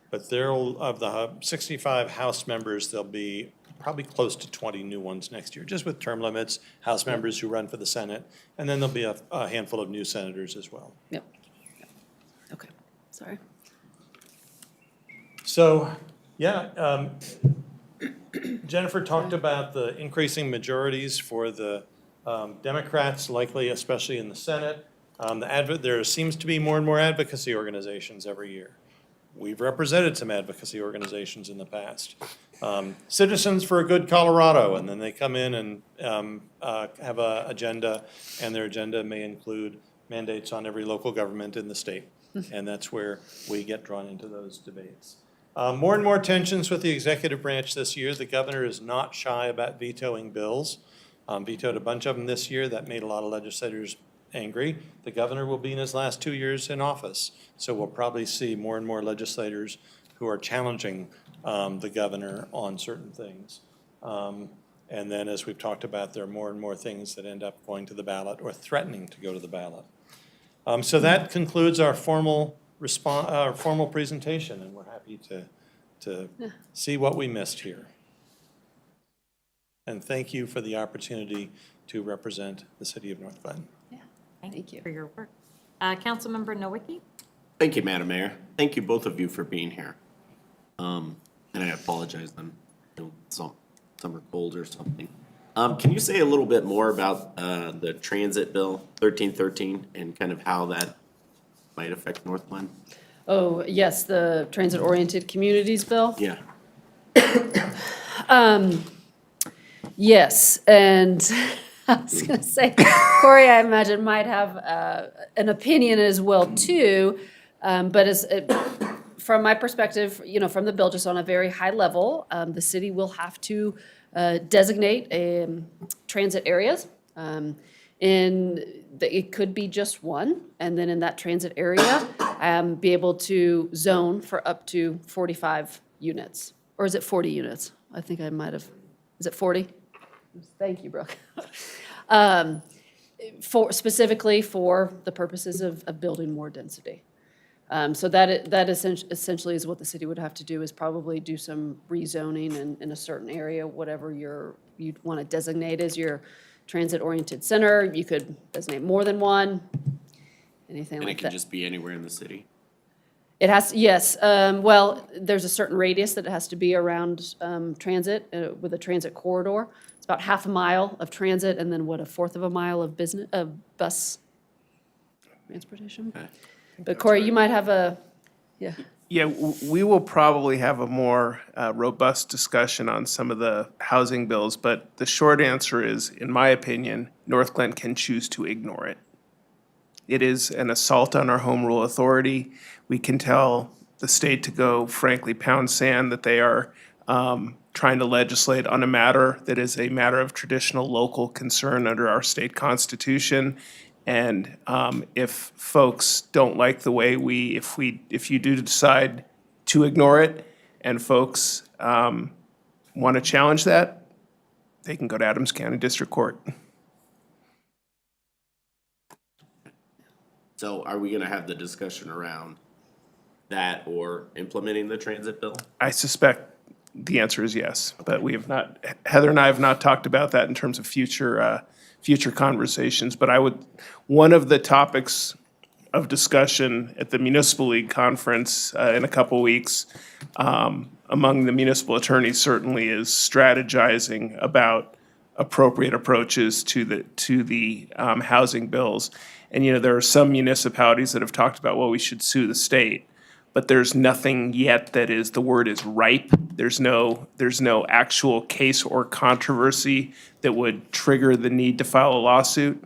But there'll, of the 65 House members, there'll be probably close to 20 new ones next year, just with term limits, House members who run for the Senate, and then there'll be a handful of new senators as well. Yep. Okay, sorry. So, yeah, Jennifer talked about the increasing majorities for the Democrats, likely especially in the Senate. There seems to be more and more advocacy organizations every year. We've represented some advocacy organizations in the past. Citizens for a Good Colorado, and then they come in and have an agenda, and their agenda may include mandates on every local government in the state. And that's where we get drawn into those debates. More and more tensions with the executive branch this year. The governor is not shy about vetoing bills. Vetoed a bunch of them this year. That made a lot of legislators angry. The governor will be in his last 2 years in office. So we'll probably see more and more legislators who are challenging the governor on certain things. And then, as we've talked about, there are more and more things that end up going to the ballot or threatening to go to the ballot. So that concludes our formal presentation, and we're happy to see what we missed here. And thank you for the opportunity to represent the city of North Glen. Thank you. For your work. Councilmember Nowicki? Thank you, Madam Mayor. Thank you, both of you, for being here. And I apologize, some are cold or something. Can you say a little bit more about the transit bill 1313 and kind of how that might affect North Glen? Oh, yes, the transit-oriented communities bill? Yeah. Yes, and I was going to say, Corey, I imagine, might have an opinion as well, too. But from my perspective, from the bill, just on a very high level, the city will have to designate transit areas. It could be just one, and then in that transit area, be able to zone for up to 45 units. Or is it 40 units? I think I might have, is it 40? Thank you, Brooke. Specifically for the purposes of building more density. So that essentially is what the city would have to do, is probably do some rezoning in a certain area, whatever you'd want to designate as your transit-oriented center. You could designate more than one, anything And like it can that. just be anywhere in the city? It has, yes. Well, there's a certain radius that it has to be around transit with a transit corridor. It's about half a mile of transit, and then a fourth of a mile of bus transportation. Okay. But Corey, you might have yeah. Yeah, we will probably have a more robust discussion on some of the housing bills, but the short answer is, in my opinion, North Glen can choose to ignore it. It is an assault on our home rule authority. We can tell the state to go, frankly, pound sand that they are trying to legislate on a matter that is a matter of traditional local concern under our state constitution. And if folks don't like the way if you do decide to ignore it, and folks want to challenge that, they can go to Adams County District Court. So are we gonna have the discussion around that or implementing the transit bill? I suspect the answer is yes, but we have not, Heather and I have not talked about that in terms of future conversations. But one of the topics of discussion at the Municipal League Conference in a couple weeks among the municipal attorneys certainly is strategizing about appropriate approaches to the housing bills. And, there are some municipalities that have talked about, well, we should sue the state. But there's nothing yet that the word is ripe. There's no actual case or controversy that would trigger the need to file a lawsuit.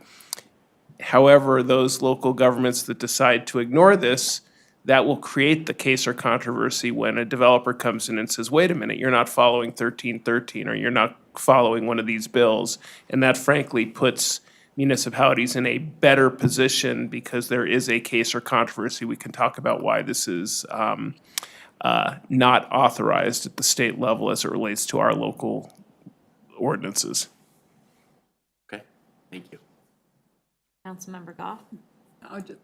However, those local governments that decide to ignore this, that will create the case or controversy when a developer comes in and says, wait a minute, you're not following 1313, or you're not following one of these bills. And that frankly puts municipalities in a better position because there is a case or controversy. We can talk about why this is not authorized at the state level as it relates to our local ordinances. Okay, thank you. Councilmember Goff?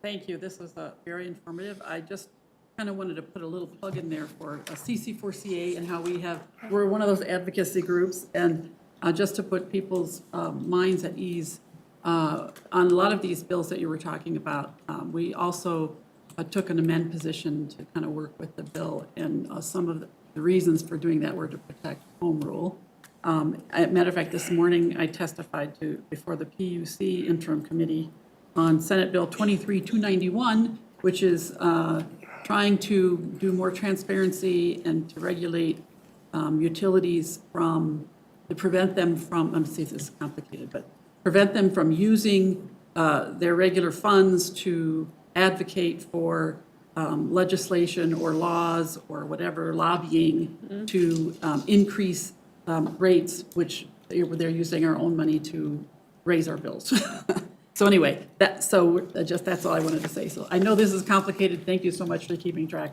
Thank you. This was very informative. I just kind of wanted to put a little plug in there for CC4CA and how we're one of those advocacy groups. And just to put people's minds at ease, on a lot of these bills that you were talking about, we also took an amend position to kind of work with the bill. And some of the reasons for doing that were to protect home rule. As a matter of fact, this morning I testified before the PUC interim committee on Senate Bill 23-291, which is trying to do more transparency and to regulate utilities to prevent them from, let me see if this is complicated, but prevent them from using their regular funds to advocate for legislation or laws or whatever, lobbying to increase rates, which they're using our own money to raise our bills. So anyway, that's all I wanted to say. So I know this is complicated. Thank you so much for keeping track.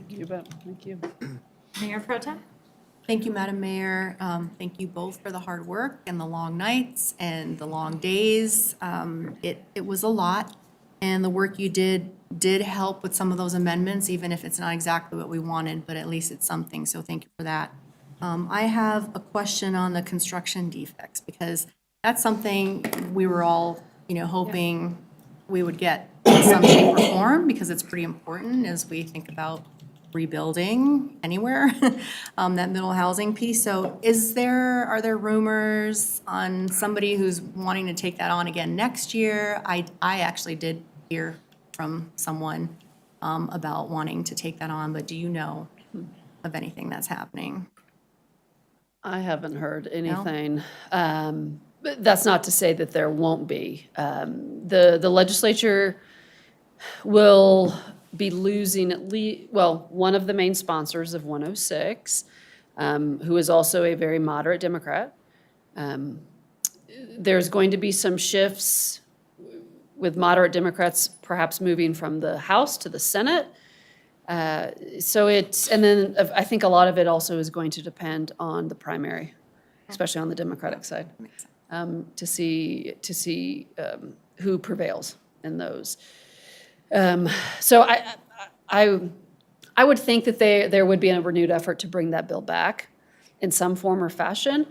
You bet. Thank you. Mayor Pro Tem? Thank you, Madam Mayor. Thank you both for the hard work and the long nights and the long days. It was a lot, and the work you did help with some of those amendments, even if it's not exactly what we wanted, but at least it's something, so thank you for that. I have a question on the construction defects, because that's something we were all, hoping we would get in some shape or form, because it's pretty important as we think about rebuilding anywhere, that middle housing piece. So are there rumors on somebody who's wanting to take that on again next year? I actually did hear from someone about wanting to take that on, but do you know of anything that's happening? I haven't heard anything. But that's not to say that there won't be. The legislature will be losing one of the main sponsors of 106, who is also a very moderate Democrat. There's going to be some shifts with moderate Democrats perhaps moving from the House to the Senate. And then I think a lot of it also is going to depend on the primary, especially on the Democratic side, to see who prevails in those. So I would think that there would be a renewed effort to bring that bill back in some form or fashion.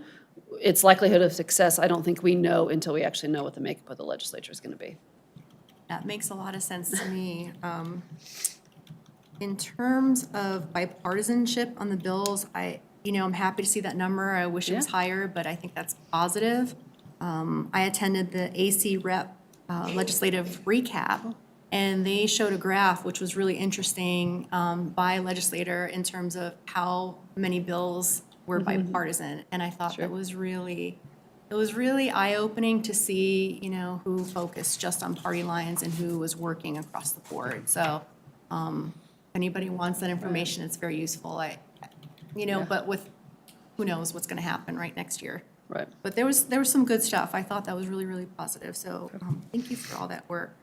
Its likelihood of success, I don't think we know until we actually know what the makeup of the legislature is going to be. That makes a lot of sense to me. In terms of bipartisanship on the bills, I'm happy to see that number. I wish it was higher, but I think that's positive. I attended the AC Rep legislative recap, and they showed a graph which was really interesting by legislator in terms of how many bills were bipartisan. And I thought that was really It was really eye-opening to see, you know, who focused just on party lines and who was working across the board. So if anybody wants that information, it's very useful. But with, who knows what's going to happen right next year. Right. But there was some good stuff. I thought that was really, really positive. So thank you for all that work.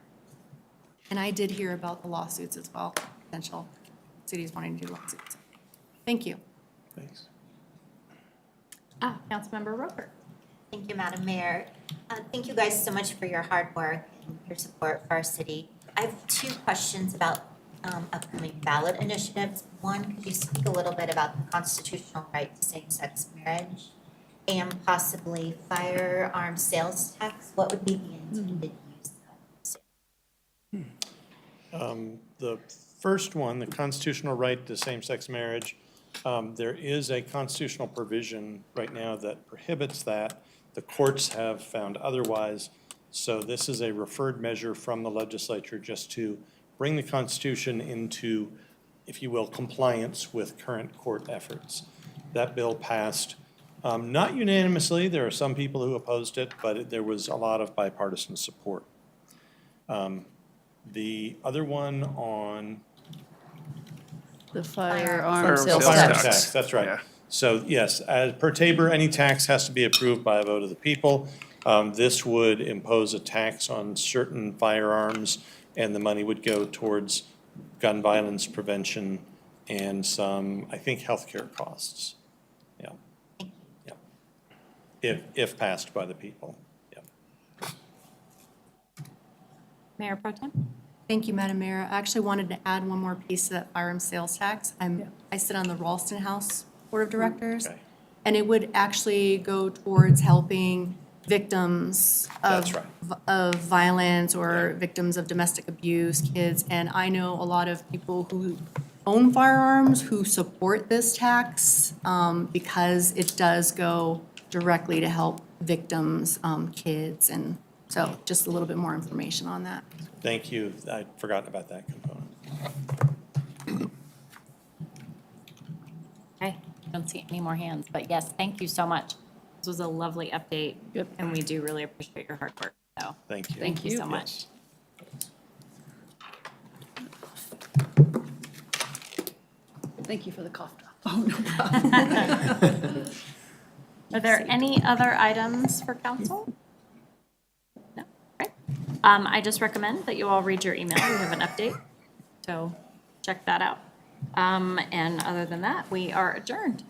And I did hear about the lawsuits as well, potential cities wanting to do lawsuits. Thank you. Thanks. Councilmember Roper. Thank you, Madam Mayor. Thank you guys so much for your hard work and your support for our city. I have 2 questions about upcoming ballot initiatives. One, could you speak a little bit about the constitutional right to same-sex marriage and possibly firearm sales tax? What would be the intended use of it? The first one, the constitutional right to same-sex marriage, there is a constitutional provision right now that prohibits that. The courts have found otherwise. So this is a referred measure from the legislature just to bring the Constitution into, if you will, compliance with current court efforts. That bill passed not unanimously. There are some people who opposed it, but there was a lot of bipartisan support. The other one on The firearm Firearm sales sales firearm tax. tax, that's right. Yeah. So yes, as per Tabor, any tax has to be approved by a vote of the people. This would impose a tax on certain firearms, and the money would go towards gun violence prevention and some, I think, healthcare costs. Yeah. Yeah. If passed by the people, yeah. Mayor Pro Tem? Thank you, Madam Mayor. I actually wanted to add one more piece to that firearm sales tax. I sit on the Ralston House Board of Directors. Okay. And it would actually go towards helping victims That's right. of violence or victims of domestic abuse, kids. And I know a lot of people who own firearms who support this tax because it does go directly to help victims, kids. And so just a little bit more information on that. Thank you. I'd forgotten about that component. Okay, I don't see any more hands, but yes, thank you so much. This was a lovely update. Yep. And we do really appreciate your hard work, so. Thank you. Thank you so Yes. much. Thank you for the cough drop. Are there any other items for council? No, right. I just recommend that you all read your email. We have an update, so check that out. And other than that, we are adjourned.